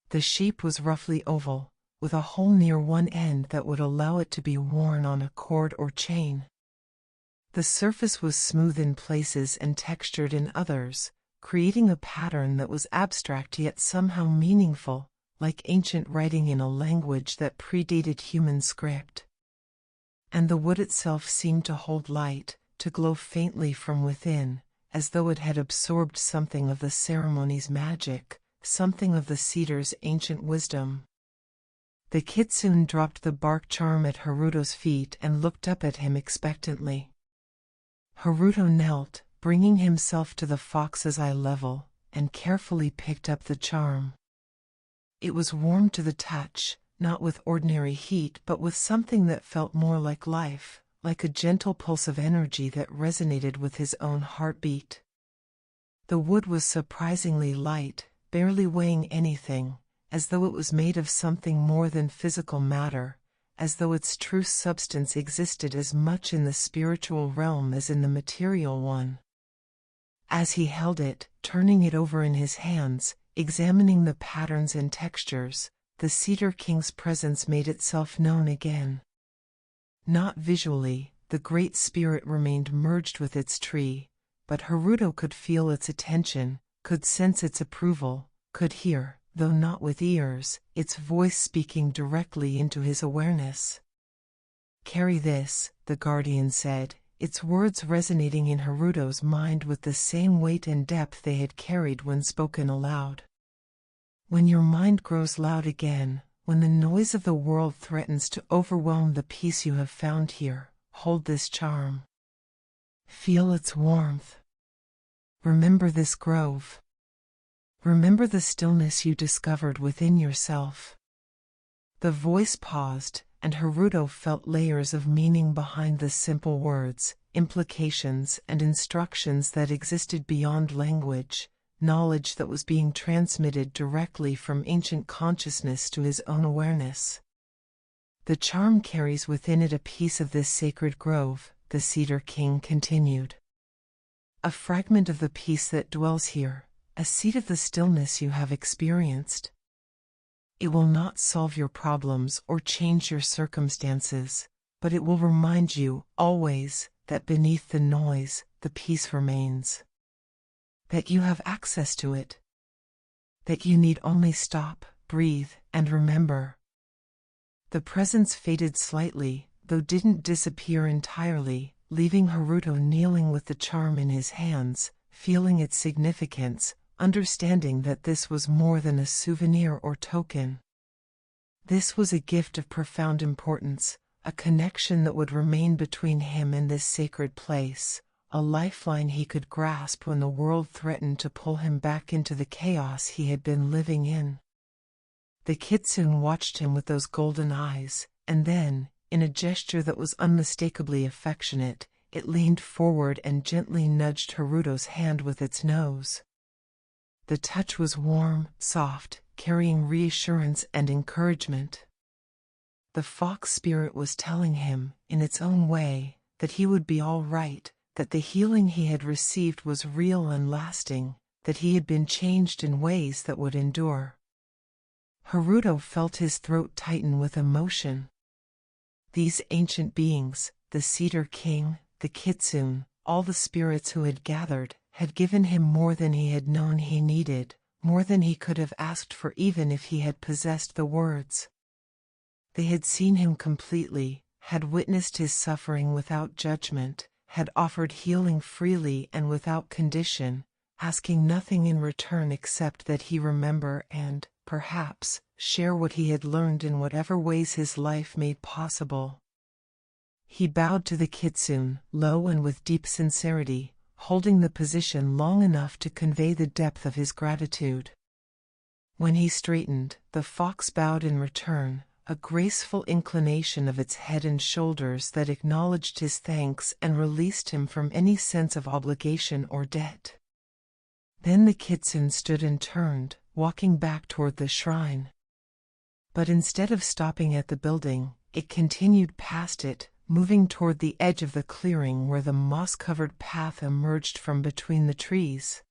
The shape was roughly oval, with a hole near one end that would allow it to be worn on a cord or chain. The surface was smooth in places and textured in others, creating a pattern that was abstract yet somehow meaningful, like ancient writing in a language that predated human script. And the wood itself seemed to hold light, to glow faintly from within, as though it had absorbed something of the ceremony's magic, something of the cedar's ancient wisdom. The Kitsune dropped the bark charm at Haruto's feet and looked up at him expectantly. Haruto knelt, bringing himself to the fox's eye level, and carefully picked up the charm. It was warm to the touch, not with ordinary heat but with something that felt more like life, like a gentle pulse of energy that resonated with his own heartbeat. The wood was surprisingly light, barely weighing anything, as though it was made of something more than physical matter, as though its true substance existed as much in the spiritual realm as in the material one. As he held it, turning it over in his hands, examining the patterns and textures, the Cedar King's presence made itself known again. Not visually, the Great Spirit remained merged with its tree, but Haruto could feel its attention, could sense its approval, could hear, though not with ears, its voice speaking directly into his awareness. "Carry this," the guardian said, its words resonating in Haruto's mind with the same weight and depth they had carried when spoken aloud. "When your mind grows loud again, when the noise of the world threatens to overwhelm the peace you have found here, hold this charm. Feel its warmth. Remember this grove. Remember the stillness you discovered within yourself." The voice paused, and Haruto felt layers of meaning behind the simple words, implications and instructions that existed beyond language, knowledge that was being transmitted directly from ancient consciousness to his own awareness. "The charm carries within it a piece of this sacred grove," the Cedar King continued. "A fragment of the peace that dwells here, a seed of the stillness you have experienced. It will not solve your problems or change your circumstances, but it will remind you, always, that beneath the noise, the peace remains. That you have access to it. That you need only stop, breathe, and remember." The presence faded slightly, though didn't disappear entirely, leaving Haruto kneeling with the charm in his hands, feeling its significance, understanding that this was more than a souvenir or token. This was a gift of profound importance, a connection that would remain between him and this sacred place, a lifeline he could grasp when the world threatened to pull him back into the chaos he had been living in. The Kitsune watched him with those golden eyes, and then, in a gesture that was unmistakably affectionate, it leaned forward and gently nudged Haruto's hand with its nose. The touch was warm, soft, carrying reassurance and encouragement. The fox spirit was telling him, in its own way, that he would be all right, that the healing he had received was real and lasting, that he had been changed in ways that would endure. Haruto felt his throat tighten with emotion. These ancient beings, the Cedar King, the Kitsune, all the spirits who had gathered, had given him more than he had known he needed, more than he could have asked for even if he had possessed the words. They had seen him completely, had witnessed his suffering without judgment, had offered healing freely and without condition, asking nothing in return except that he remember and, perhaps, share what he had learned in whatever ways his life made possible. He bowed to the Kitsune, low and with deep sincerity, holding the position long enough to convey the depth of his gratitude. When he straightened, the fox bowed in return, a graceful inclination of its head and shoulders that acknowledged his thanks and released him from any sense of obligation or debt. Then the Kitsune stood and turned, walking back toward the shrine. But instead of stopping at the building, it continued past it, moving toward the edge of the clearing where the moss-covered path emerged from between the trees.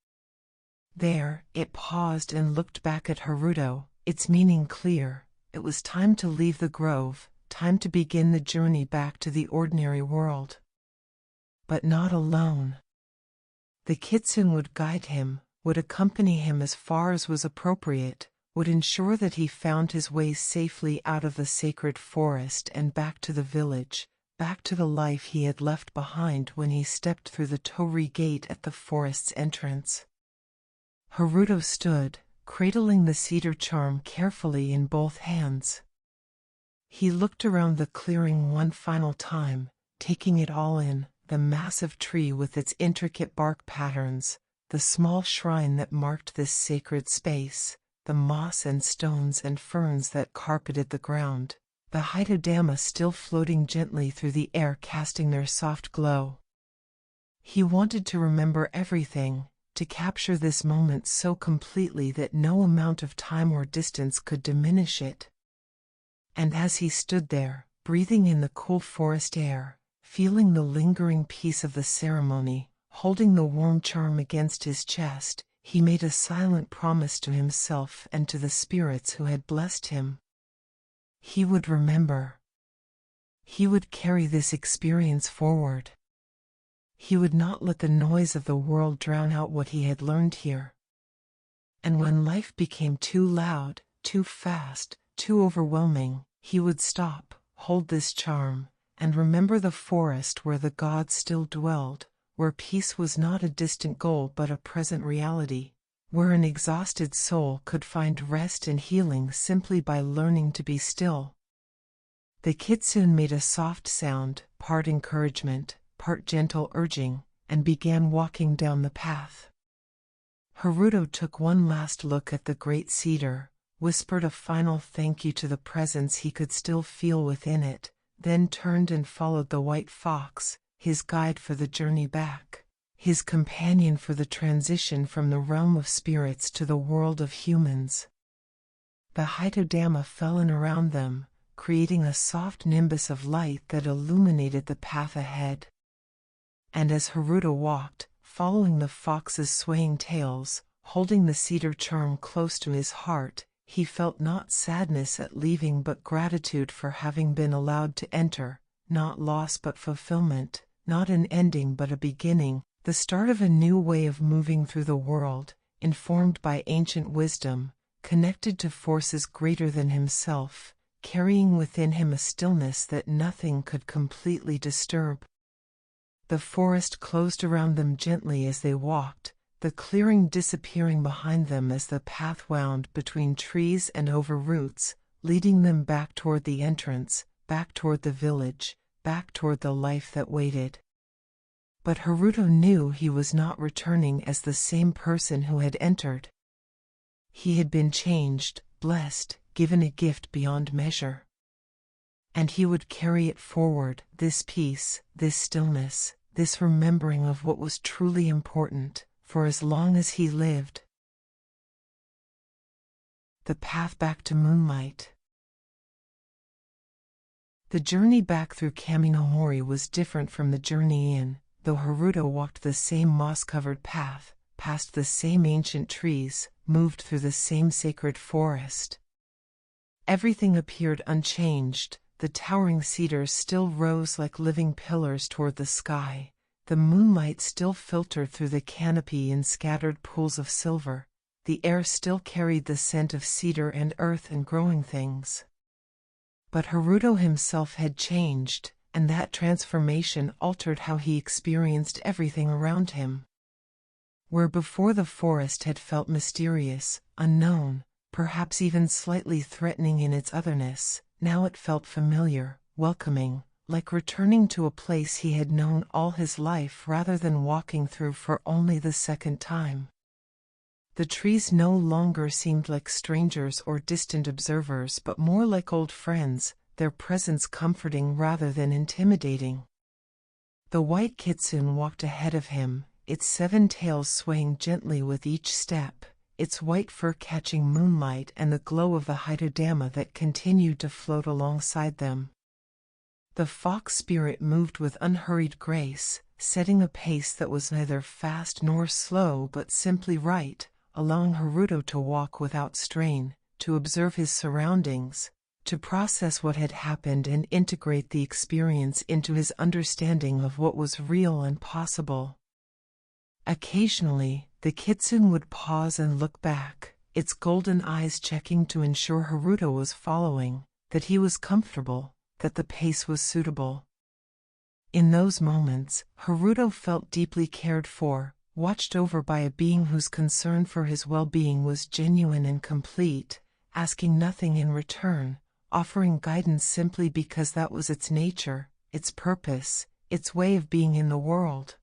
There, it paused and looked back at Haruto, its meaning clear. It was time to leave the grove, time to begin the journey back to the ordinary world. But not alone. The Kitsune would guide him, would accompany him as far as was appropriate, would ensure that he found his way safely out of the sacred forest and back to the village, back to the life he had left behind when he stepped through the torii gate at the forest's entrance. Haruto stood, cradling the cedar charm carefully in both hands. He looked around the clearing one final time, taking it all in, the massive tree with its intricate bark patterns, the small shrine that marked this sacred space, the moss and stones and ferns that carpeted the ground, the Haidodama still floating gently through the air casting their soft glow. He wanted to remember everything, to capture this moment so completely that no amount of time or distance could diminish it. And as he stood there, breathing in the cool forest air, feeling the lingering peace of the ceremony, holding the warm charm against his chest, he made a silent promise to himself and to the spirits who had blessed him. He would remember. He would carry this experience forward. He would not let the noise of the world drown out what he had learned here. And when life became too loud, too fast, too overwhelming, he would stop, hold this charm, and remember the forest where the gods still dwelled, where peace was not a distant goal but a present reality, where an exhausted soul could find rest and healing simply by learning to be still. The kitsune made a soft sound, part encouragement, part gentle urging, and began walking down the path. Haruto took one last look at the great cedar, whispered a final thank you to the presence he could still feel within it, then turned and followed the white fox, his guide for the journey back, his companion for the transition from the realm of spirits to the world of humans. The Haidodama fell in around them, creating a soft nimbus of light that illuminated the path ahead. And as Haruto walked, following the fox's swaying tails, holding the cedar charm close to his heart, he felt not sadness at leaving but gratitude for having been allowed to enter, not loss but fulfillment, not an ending but a beginning, the start of a new way of moving through the world, informed by ancient wisdom, connected to forces greater than himself, carrying within him a stillness that nothing could completely disturb. The forest closed around them gently as they walked, the clearing disappearing behind them as the path wound between trees and over roots, leading them back toward the entrance, back toward the village, back toward the life that waited. But Haruto knew he was not returning as the same person who had entered. He had been changed, blessed, given a gift beyond measure. And he would carry it forward, this peace, this stillness, this remembering of what was truly important, for as long as he lived. The path back to Moonlight. The journey back through Kaminohori was different from the journey in, though Haruto walked the same moss-covered path, past the same ancient trees, moved through the same sacred forest. Everything appeared unchanged. The towering cedars still rose like living pillars toward the sky. The moonlight still filtered through the canopy in scattered pools of silver. The air still carried the scent of cedar and earth and growing things. But Haruto himself had changed, and that transformation altered how he experienced everything around him. Where before the forest had felt mysterious, unknown, perhaps even slightly threatening in its otherness, now it felt familiar, welcoming, like returning to a place he had known all his life rather than walking through for only the second time. The trees no longer seemed like strangers or distant observers but more like old friends, their presence comforting rather than intimidating. The white kitsune walked ahead of him, its 7 tails swaying gently with each step, its white fur catching moonlight and the glow of the Haidodama that continued to float alongside them. The fox spirit moved with unhurried grace, setting a pace that was neither fast nor slow but simply right, allowing Haruto to walk without strain, to observe his surroundings, to process what had happened and integrate the experience into his understanding of what was real and possible. Occasionally, the kitsune would pause and look back, its golden eyes checking to ensure Haruto was following, that he was comfortable, that the pace was suitable. In those moments, Haruto felt deeply cared for, watched over by a being whose concern for his well-being was genuine and complete, asking nothing in return, offering guidance simply because that was its nature, its purpose, its way of being in the world.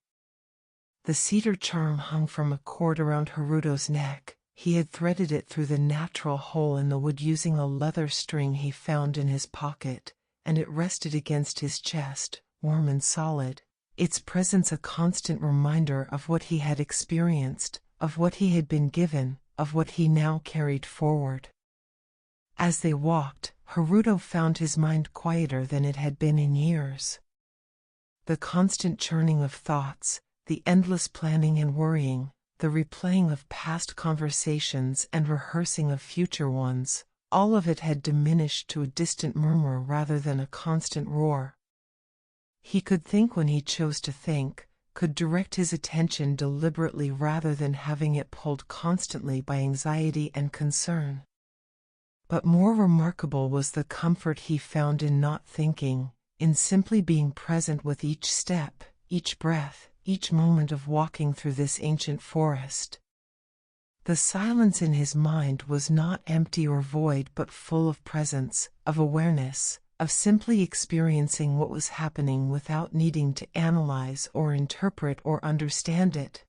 The cedar charm hung from a cord around Haruto's neck. He had threaded it through the natural hole in the wood using a leather string he found in his pocket, and it rested against his chest, warm and solid, its presence a constant reminder of what he had experienced, of what he had been given, of what he now carried forward. As they walked, Haruto found his mind quieter than it had been in years. The constant churning of thoughts, the endless planning and worrying, the replaying of past conversations and rehearsing of future ones, all of it had diminished to a distant murmur rather than a constant roar. He could think when he chose to think, could direct his attention deliberately rather than having it pulled constantly by anxiety and concern. But more remarkable was the comfort he found in not thinking, in simply being present with each step, each breath, each moment of walking through this ancient forest. The silence in his mind was not empty or void but full of presence, of awareness, of simply experiencing what was happening without needing to analyze or interpret or understand it.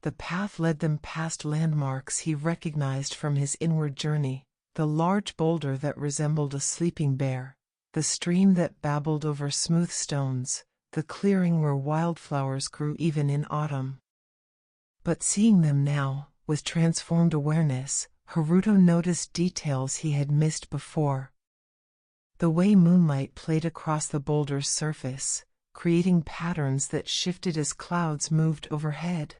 The path led them past landmarks he recognized from his inward journey, the large boulder that resembled a sleeping bear, the stream that babbled over smooth stones, the clearing where wildflowers grew even in autumn. But seeing them now, with transformed awareness, Haruto noticed details he had missed before. The way moonlight played across the boulder's surface, creating patterns that shifted as clouds moved overhead.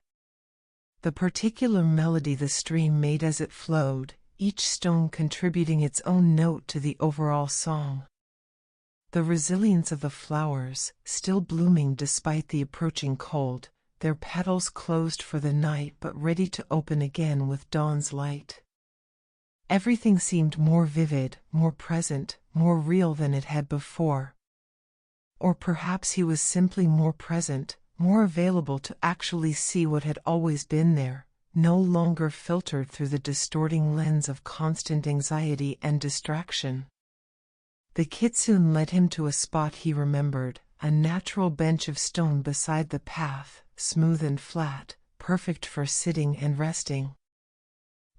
The particular melody the stream made as it flowed, each stone contributing its own note to the overall song. The resilience of the flowers, still blooming despite the approaching cold, their petals closed for the night but ready to open again with dawn's light. Everything seemed more vivid, more present, more real than it had before. Or perhaps he was simply more present, more available to actually see what had always been there, no longer filtered through the distorting lens of constant anxiety and distraction. The Kitsune led him to a spot he remembered, a natural bench of stone beside the path, smooth and flat, perfect for sitting and resting.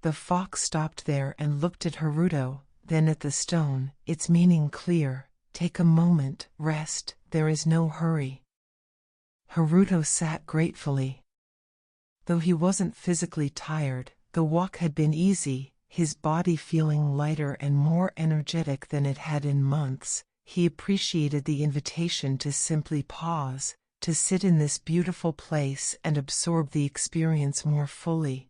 The fox stopped there and looked at Haruto, then at the stone, its meaning clear. Take a moment, rest, there is no hurry. Haruto sat gratefully. Though he wasn't physically tired, the walk had been easy, his body feeling lighter and more energetic than it had in months. He appreciated the invitation to simply pause, to sit in this beautiful place and absorb the experience more fully.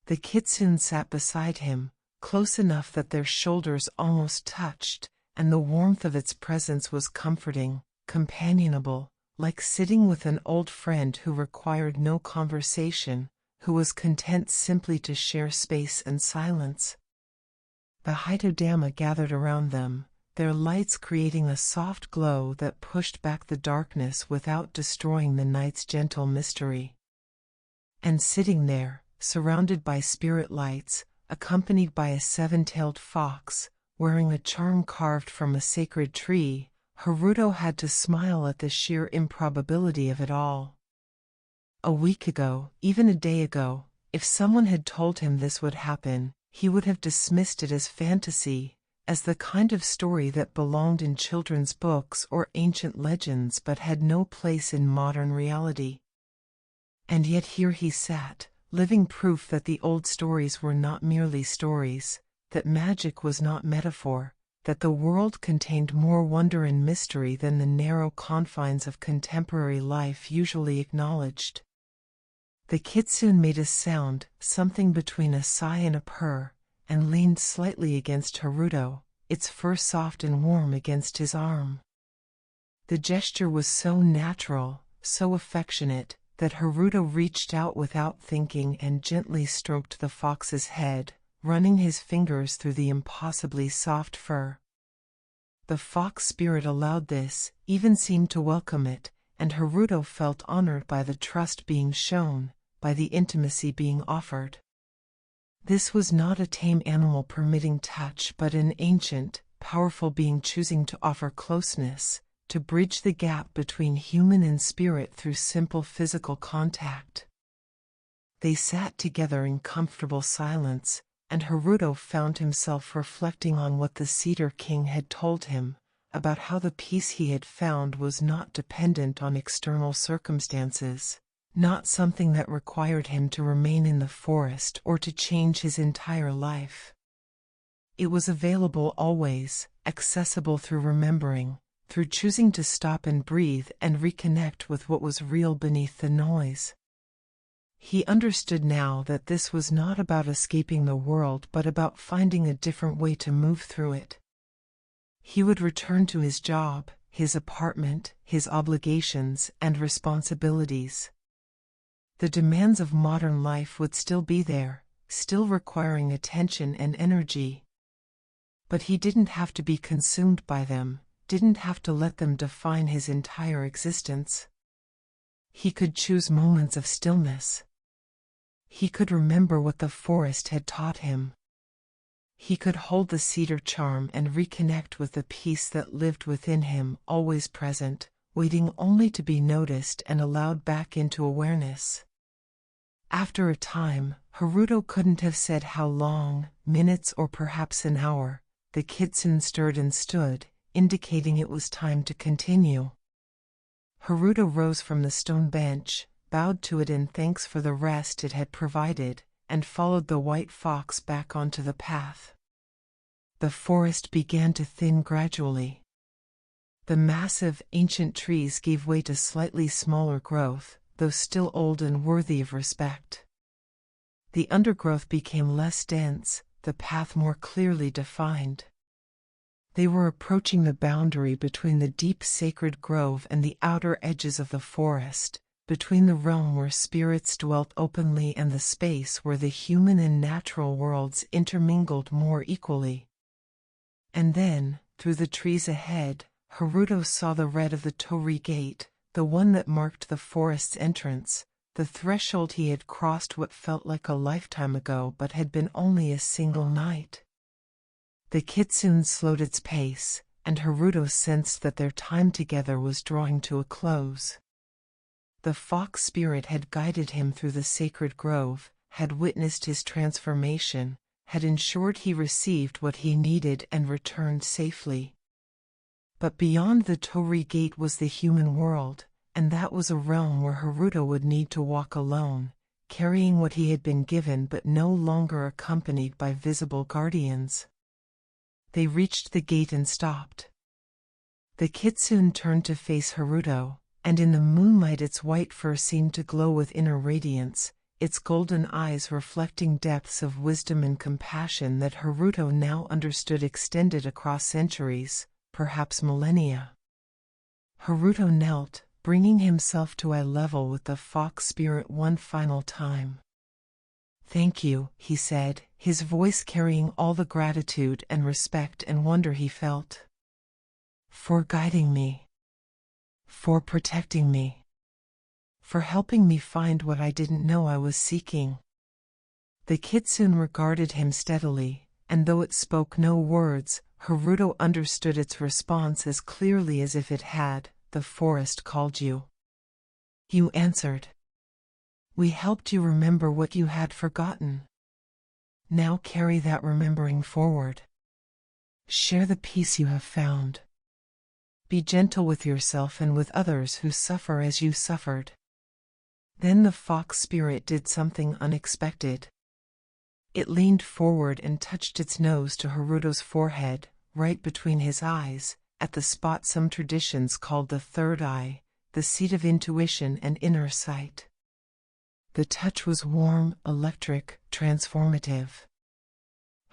The Kitsune sat beside him, close enough that their shoulders almost touched, and the warmth of its presence was comforting, companionable, like sitting with an old friend who required no conversation, who was content simply to share space and silence. The Hitodama gathered around them, their lights creating a soft glow that pushed back the darkness without destroying the night's gentle mystery. And sitting there, surrounded by spirit lights, accompanied by a seven-tailed fox, wearing a charm carved from a sacred tree, Haruto had to smile at the sheer improbability of it all. A week ago, even a day ago, if someone had told him this would happen, he would have dismissed it as fantasy, as the kind of story that belonged in children's books or ancient legends but had no place in modern reality. And yet here he sat, living proof that the old stories were not merely stories, that magic was not metaphor, that the world contained more wonder and mystery than the narrow confines of contemporary life usually acknowledged. The Kitsune made a sound, something between a sigh and a purr, and leaned slightly against Haruto, its fur soft and warm against his arm. The gesture was so natural, so affectionate, that Haruto reached out without thinking and gently stroked the fox's head, running his fingers through the impossibly soft fur. The fox spirit allowed this, even seemed to welcome it, and Haruto felt honored by the trust being shown, by the intimacy being offered. This was not a tame animal permitting touch, but an ancient, powerful being choosing to offer closeness, to bridge the gap between human and spirit through simple physical contact. They sat together in comfortable silence, and Haruto found himself reflecting on what the Cedar King had told him, about how the peace he had found was not dependent on external circumstances, not something that required him to remain in the forest or to change his entire life. It was available always, accessible through remembering, through choosing to stop and breathe and reconnect with what was real beneath the noise. He understood now that this was not about escaping the world but about finding a different way to move through it. He would return to his job, his apartment, his obligations and responsibilities. The demands of modern life would still be there, still requiring attention and energy. But he didn't have to be consumed by them, didn't have to let them define his entire existence. He could choose moments of stillness. He could remember what the forest had taught him. He could hold the cedar charm and reconnect with the peace that lived within him, always present, waiting only to be noticed and allowed back into awareness. After a time, Haruto couldn't have said how long, minutes or perhaps an hour, the Kitsune stirred and stood, indicating it was time to continue. Haruto rose from the stone bench, bowed to it in thanks for the rest it had provided, and followed the white fox back onto the path. The forest began to thin gradually. The massive, ancient trees gave way to slightly smaller growth, though still old and worthy of respect. The undergrowth became less dense, the path more clearly defined. They were approaching the boundary between the deep sacred grove and the outer edges of the forest, between the realm where spirits dwelt openly and the space where the human and natural worlds intermingled more equally. And then, through the trees ahead, Haruto saw the red of the torii gate, the one that marked the forest's entrance, the threshold he had crossed what felt like a lifetime ago but had been only a single night. The Kitsune slowed its pace, and Haruto sensed that their time together was drawing to a close. The fox spirit had guided him through the sacred grove, had witnessed his transformation, had ensured he received what he needed and returned safely. But beyond the torii gate was the human world, and that was a realm where Haruto would need to walk alone, carrying what he had been given but no longer accompanied by visible guardians. They reached the gate and stopped. The Kitsune turned to face Haruto, and in the moonlight its white fur seemed to glow with inner radiance, its golden eyes reflecting depths of wisdom and compassion that Haruto now understood extended across centuries, perhaps millennia. Haruto knelt, bringing himself to eye level with the fox spirit one final time. "Thank you," he said, his voice carrying all the gratitude and respect and wonder he felt. "For guiding me. For protecting me. For helping me find what I didn't know I was seeking." The Kitsune regarded him steadily, and though it spoke no words, Haruto understood its response as clearly as if it had. "The forest called you. You answered. We helped you remember what you had forgotten. Now carry that remembering forward. Share the peace you have found. Be gentle with yourself and with others who suffer as you suffered." Then the fox spirit did something unexpected. It leaned forward and touched its nose to Haruto's forehead, right between his eyes, at the spot some traditions called the third eye, the seat of intuition and inner sight. The touch was warm, electric, transformative.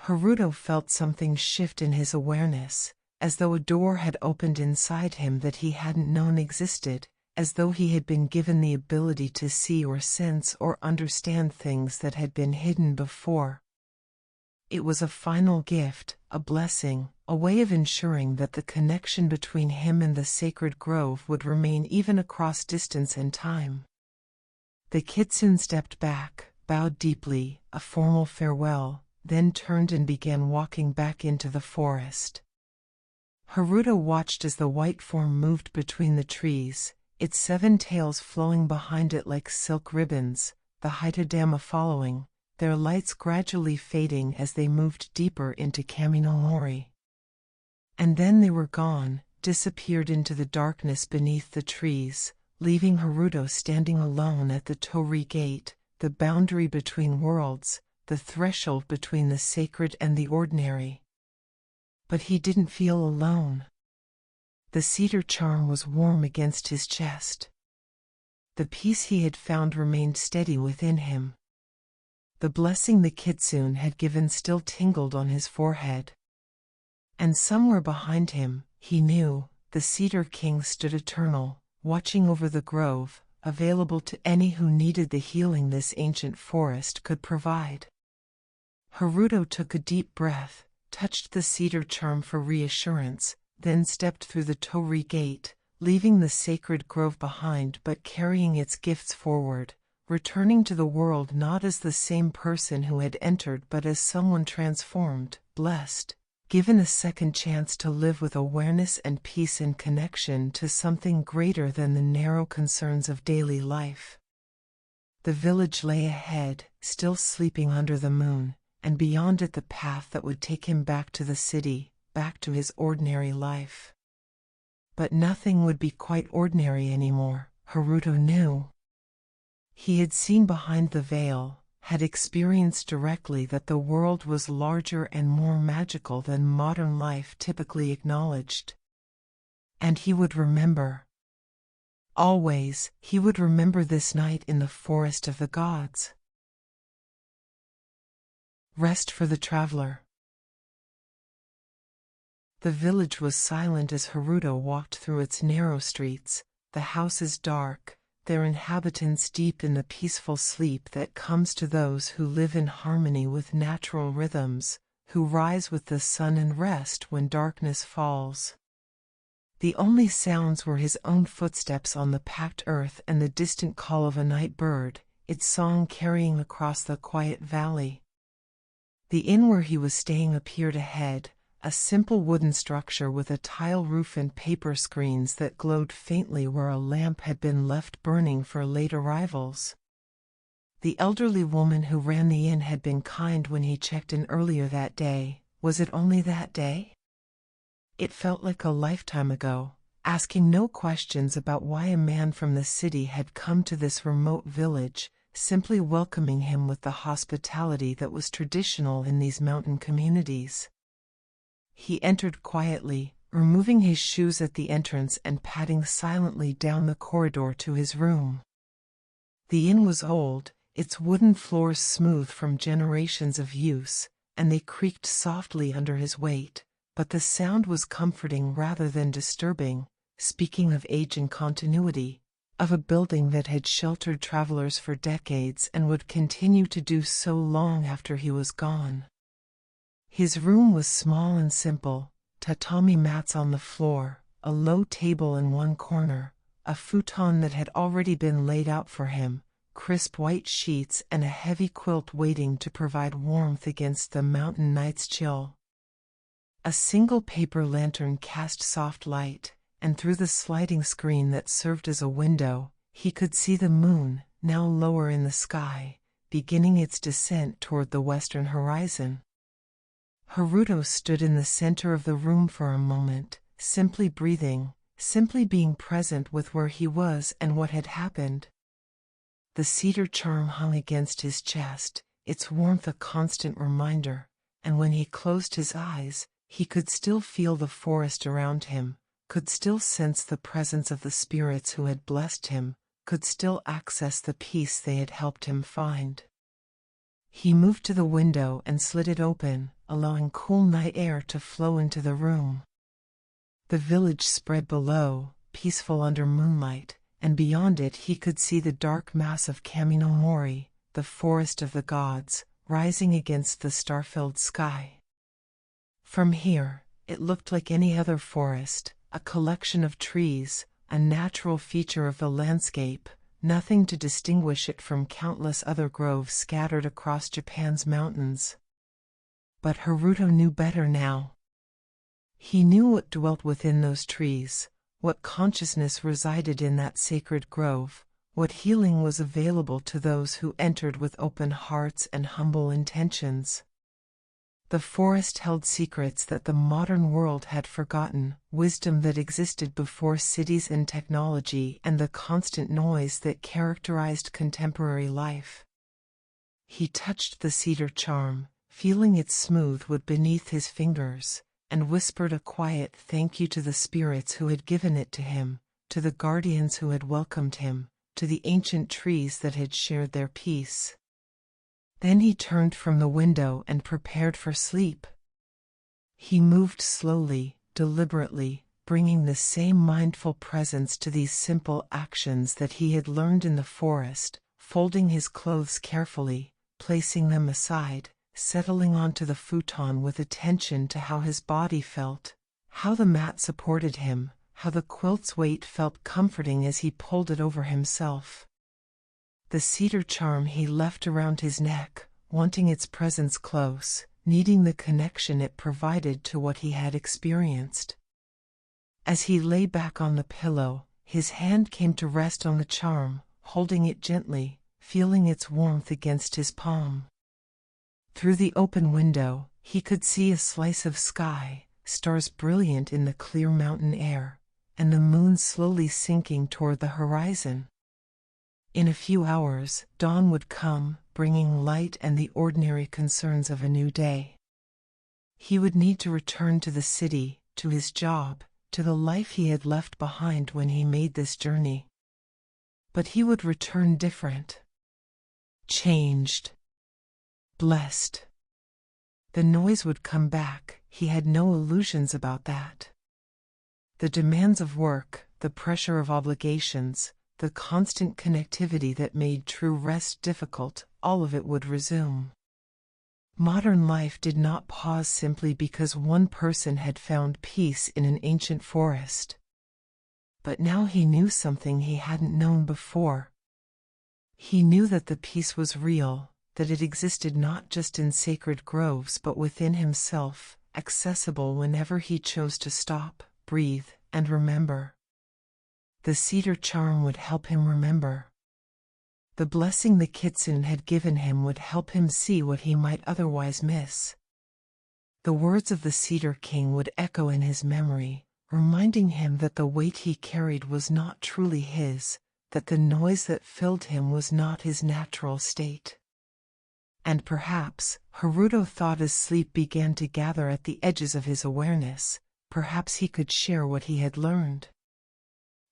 Haruto felt something shift in his awareness, as though a door had opened inside him that he hadn't known existed, as though he had been given the ability to see or sense or understand things that had been hidden before. It was a final gift, a blessing, a way of ensuring that the connection between him and the sacred grove would remain even across distance and time. The Kitsune stepped back, bowed deeply, a formal farewell, then turned and began walking back into the forest. Haruto watched as the white form moved between the trees, its 7 tails flowing behind it like silk ribbons, the Haitodama following, their lights gradually fading as they moved deeper into Kaminamori. And then they were gone, disappeared into the darkness beneath the trees, leaving Haruto standing alone at the Torii Gate, the boundary between worlds, the threshold between the sacred and the ordinary. But he didn't feel alone. The cedar charm was warm against his chest. The peace he had found remained steady within him. The blessing the Kitsune had given still tingled on his forehead. And somewhere behind him, he knew, the Cedar King stood eternal, watching over the grove, available to any who needed the healing this ancient forest could provide. Haruto took a deep breath, touched the cedar charm for reassurance, then stepped through the Torii Gate, leaving the sacred grove behind but carrying its gifts forward, returning to the world not as the same person who had entered but as someone transformed, blessed, given a second chance to live with awareness and peace in connection to something greater than the narrow concerns of daily life. The village lay ahead, still sleeping under the moon, and beyond it the path that would take him back to the city, back to his ordinary life. But nothing would be quite ordinary anymore, Haruto knew. He had seen behind the veil, had experienced directly that the world was larger and more magical than modern life typically acknowledged. And he would remember. Always, he would remember this night in the forest of the gods. Rest for the traveler. The village was silent as Haruto walked through its narrow streets, the houses dark, their inhabitants deep in the peaceful sleep that comes to those who live in harmony with natural rhythms, who rise with the sun and rest when darkness falls. The only sounds were his own footsteps on the packed earth and the distant call of a night bird, its song carrying across the quiet valley. The inn where he was staying appeared ahead, a simple wooden structure with a tile roof and paper screens that glowed faintly where a lamp had been left burning for late arrivals. The elderly woman who ran the inn had been kind when he checked in earlier that day. Was it only that day? It felt like a lifetime ago, asking no questions about why a man from the city had come to this remote village, simply welcoming him with the hospitality that was traditional in these mountain communities. He entered quietly, removing his shoes at the entrance and padding silently down the corridor to his room. The inn was old, its wooden floors smooth from generations of use, and they creaked softly under his weight, but the sound was comforting rather than disturbing, speaking of age and continuity, of a building that had sheltered travelers for decades and would continue to do so long after he was gone. His room was small and simple, tatami mats on the floor, a low table in one corner, a futon that had already been laid out for him, crisp white sheets and a heavy quilt waiting to provide warmth against the mountain night's chill. A single paper lantern cast soft light, and through the sliding screen that served as a window, he could see the moon, now lower in the sky, beginning its descent toward the western horizon. Haruto stood in the center of the room for a moment, simply breathing, simply being present with where he was and what had happened. The cedar charm hung against his chest, its warmth a constant reminder, and when he closed his eyes, he could still feel the forest around him, could still sense the presence of the spirits who had blessed him, could still access the peace they had helped him find. He moved to the window and slid it open, allowing cool night air to flow into the room. The village spread below, peaceful under moonlight, and beyond it he could see the dark mass of Kaminomori, the forest of the gods, rising against the star-filled sky. From here, it looked like any other forest, a collection of trees, a natural feature of the landscape, nothing to distinguish it from countless other groves scattered across Japan's mountains. But Haruto knew better now. He knew what dwelt within those trees, what consciousness resided in that sacred grove, what healing was available to those who entered with open hearts and humble intentions. The forest held secrets that the modern world had forgotten, wisdom that existed before cities and technology, and the constant noise that characterized contemporary life. He touched the cedar charm, feeling its smooth wood beneath his fingers, and whispered a quiet thank you to the spirits who had given it to him, to the guardians who had welcomed him, to the ancient trees that had shared their peace. Then he turned from the window and prepared for sleep. He moved slowly, deliberately, bringing the same mindful presence to these simple actions that he had learned in the forest, folding his clothes carefully, placing them aside, settling onto the futon with attention to how his body felt, how the mat supported him, how the quilt's weight felt comforting as he pulled it over himself. The cedar charm he left around his neck, wanting its presence close, needing the connection it provided to what he had experienced. As he lay back on the pillow, his hand came to rest on the charm, holding it gently, feeling its warmth against his palm. Through the open window, he could see a slice of sky, stars brilliant in the clear mountain air, and the moon slowly sinking toward the horizon. In a few hours, dawn would come, bringing light and the ordinary concerns of a new day. He would need to return to the city, to his job, to the life he had left behind when he made this journey. But he would return different. Changed. Blessed. The noise would come back, he had no illusions about that. The demands of work, the pressure of obligations, the constant connectivity that made true rest difficult, all of it would resume. Modern life did not pause simply because one person had found peace in an ancient forest. But now he knew something he hadn't known before. He knew that the peace was real, that it existed not just in sacred groves but within himself, accessible whenever he chose to stop, breathe, and remember. The cedar charm would help him remember. The blessing the Kitsune had given him would help him see what he might otherwise miss. The words of the Cedar King would echo in his memory, reminding him that the weight he carried was not truly his, that the noise that filled him was not his natural state. And perhaps, Haruto thought as sleep began to gather at the edges of his awareness, perhaps he could share what he had learned.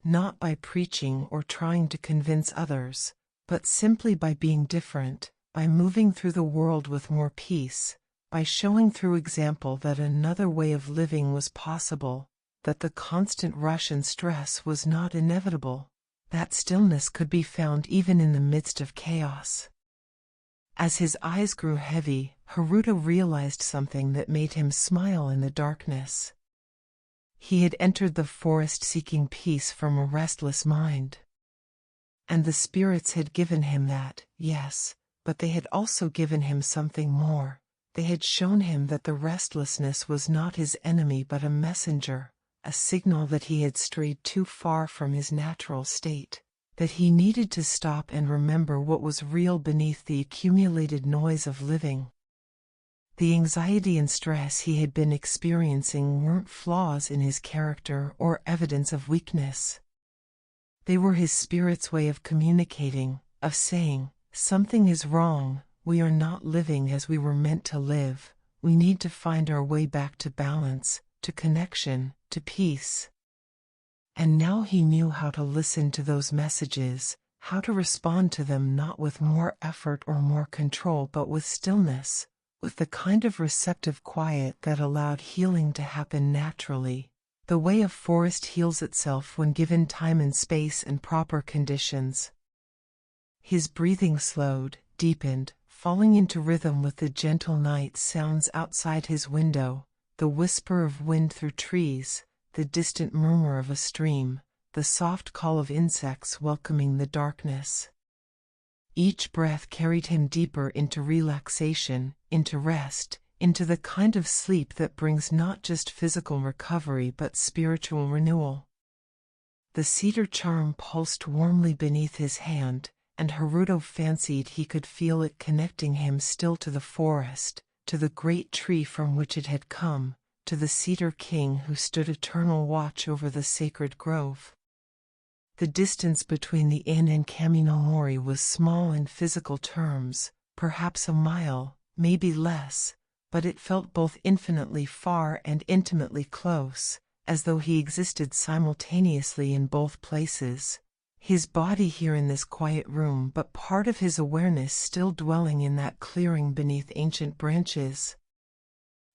Not by preaching or trying to convince others, but simply by being different, by moving through the world with more peace, by showing through example that another way of living was possible, that the constant rush and stress was not inevitable, that stillness could be found even in the midst of chaos. As his eyes grew heavy, Haruto realized something that made him smile in the darkness. He had entered the forest seeking peace from a restless mind. And the spirits had given him that, yes, but they had also given him something more. They had shown him that the restlessness was not his enemy but a messenger, a signal that he had strayed too far from his natural state, that he needed to stop and remember what was real beneath the accumulated noise of living. The anxiety and stress he had been experiencing weren't flaws in his character or evidence of weakness. They were his spirit's way of communicating, of saying, something is wrong, we are not living as we were meant to live, we need to find our way back to balance, to connection, to peace. And now he knew how to listen to those messages, how to respond to them not with more effort or more control but with stillness, with the kind of receptive quiet that allowed healing to happen naturally, The way a forest heals itself when given time and space and proper conditions. His breathing slowed, deepened, falling into rhythm with the gentle night sounds outside his window, the whisper of wind through trees, the distant murmur of a stream, the soft call of insects welcoming the darkness. Each breath carried him deeper into relaxation, into rest, into the kind of sleep that brings not just physical recovery but spiritual renewal. The cedar charm pulsed warmly beneath his hand, and Haruto fancied he could feel it connecting him still to the forest, to the great tree from which it had come, to the Cedar King who stood eternal watch over the sacred grove. The distance between the inn and Kaminamori was small in physical terms, perhaps a mile, maybe less, but it felt both infinitely far and intimately close, as though he existed simultaneously in both places. His body here in this quiet room, but part of his awareness still dwelling in that clearing beneath ancient branches.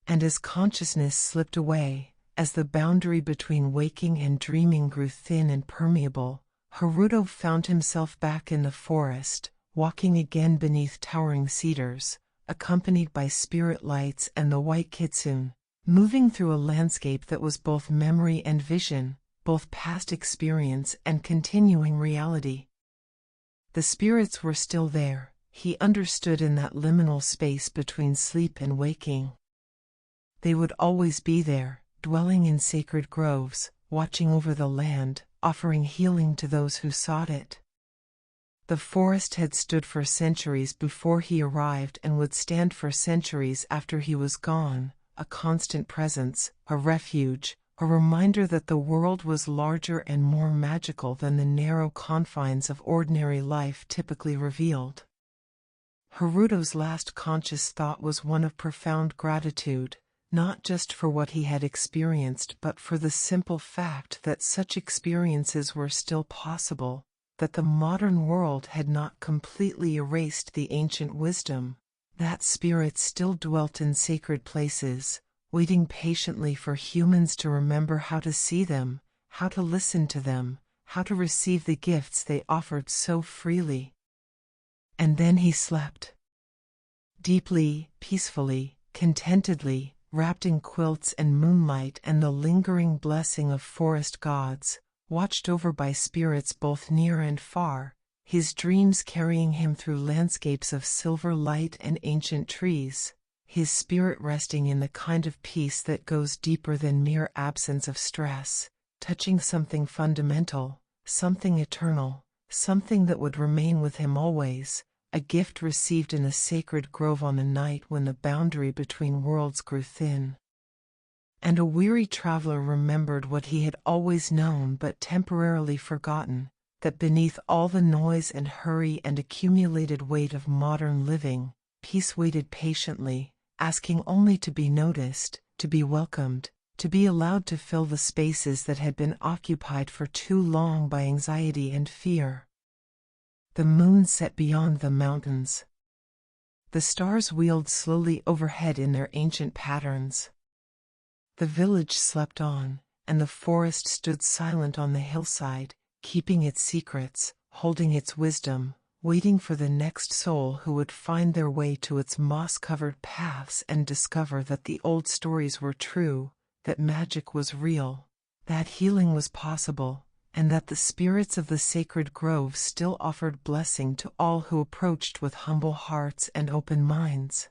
And as consciousness slipped away, as the boundary between waking and dreaming grew thin and permeable, Haruto found himself back in the forest, walking again beneath towering cedars, accompanied by spirit lights and the white kitsune, moving through a landscape that was both memory and vision, both past experience and continuing reality. The spirits were still there, he understood, in that liminal space between sleep and waking. They would always be there, dwelling in sacred groves, watching over the land, offering healing to those who sought it. The forest had stood for centuries before he arrived and would stand for centuries after he was gone, a constant presence, a refuge, a reminder that the world was larger and more magical than the narrow confines of ordinary life typically revealed. Haruto's last conscious thought was one of profound gratitude, not just for what he had experienced but for the simple fact that such experiences were still possible, that the modern world had not completely erased the ancient wisdom, that spirits still dwelt in sacred places, waiting patiently for humans to remember how to see them, how to listen to them, how to receive the gifts they offered so freely. And then he slept. Deeply, peacefully, contentedly, wrapped in quilts and moonlight and the lingering blessing of forest gods, watched over by spirits both near and far, his dreams carrying him through landscapes of silver light and ancient trees, his spirit resting in the kind of peace that goes deeper than mere absence of stress, touching something fundamental, something eternal, something that would remain with him always, a gift received in a sacred grove on a night when the boundary between worlds grew thin. And a weary traveler remembered what he had always known but temporarily forgotten, that beneath all the noise and hurry and accumulated weight of modern living, peace waited patiently, asking only to be noticed, to be welcomed, to be allowed to fill the spaces that had been occupied for too long by anxiety and fear. The moon set beyond the mountains. The stars wheeled slowly overhead in their ancient patterns. The village slept on, and the forest stood silent on the hillside, keeping its secrets, holding its wisdom, waiting for the next soul who would find their way to its moss-covered paths and discover that the old stories were true, that magic was real, that healing was possible, and that the spirits of the sacred grove still offered blessing to all who approached with humble hearts and open minds.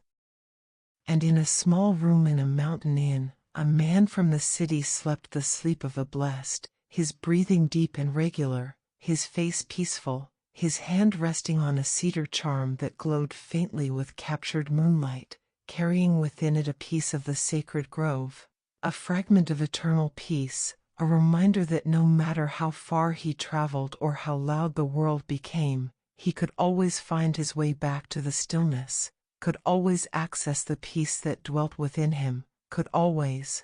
And in a small room in a mountain inn, a man from the city slept the sleep of the blessed, his breathing deep and regular, his face peaceful, his hand resting on a cedar charm that glowed faintly with captured moonlight, carrying within it a piece of the sacred grove, a fragment of eternal peace, a reminder that no matter how far he traveled or how loud the world became, he could always find his way back to the stillness, could always access the peace that dwelt within him, could always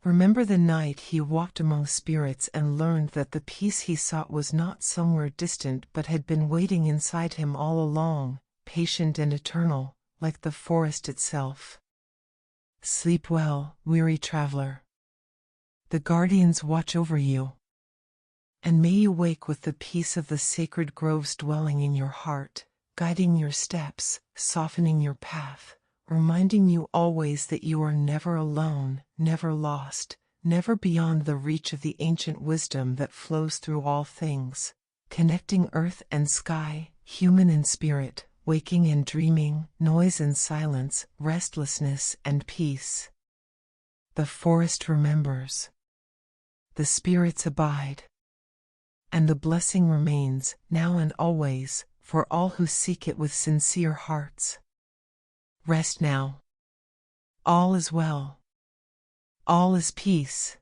remember the night he walked among spirits and learned that the peace he sought was not somewhere distant but had been waiting inside him all along, patient and eternal, like the forest itself. Sleep well, weary traveler. The guardians watch over you. And may you wake with the peace of the sacred groves dwelling in your heart, guiding your steps, softening your path, reminding you always that you are never alone, never lost, never beyond the reach of the ancient wisdom that flows through all things, connecting earth and sky, human and spirit, waking and dreaming, noise and silence, restlessness and peace. The forest remembers. The spirits abide. And the blessing remains, now and always, for all who seek it with sincere hearts. Rest now. All is well. All is peace.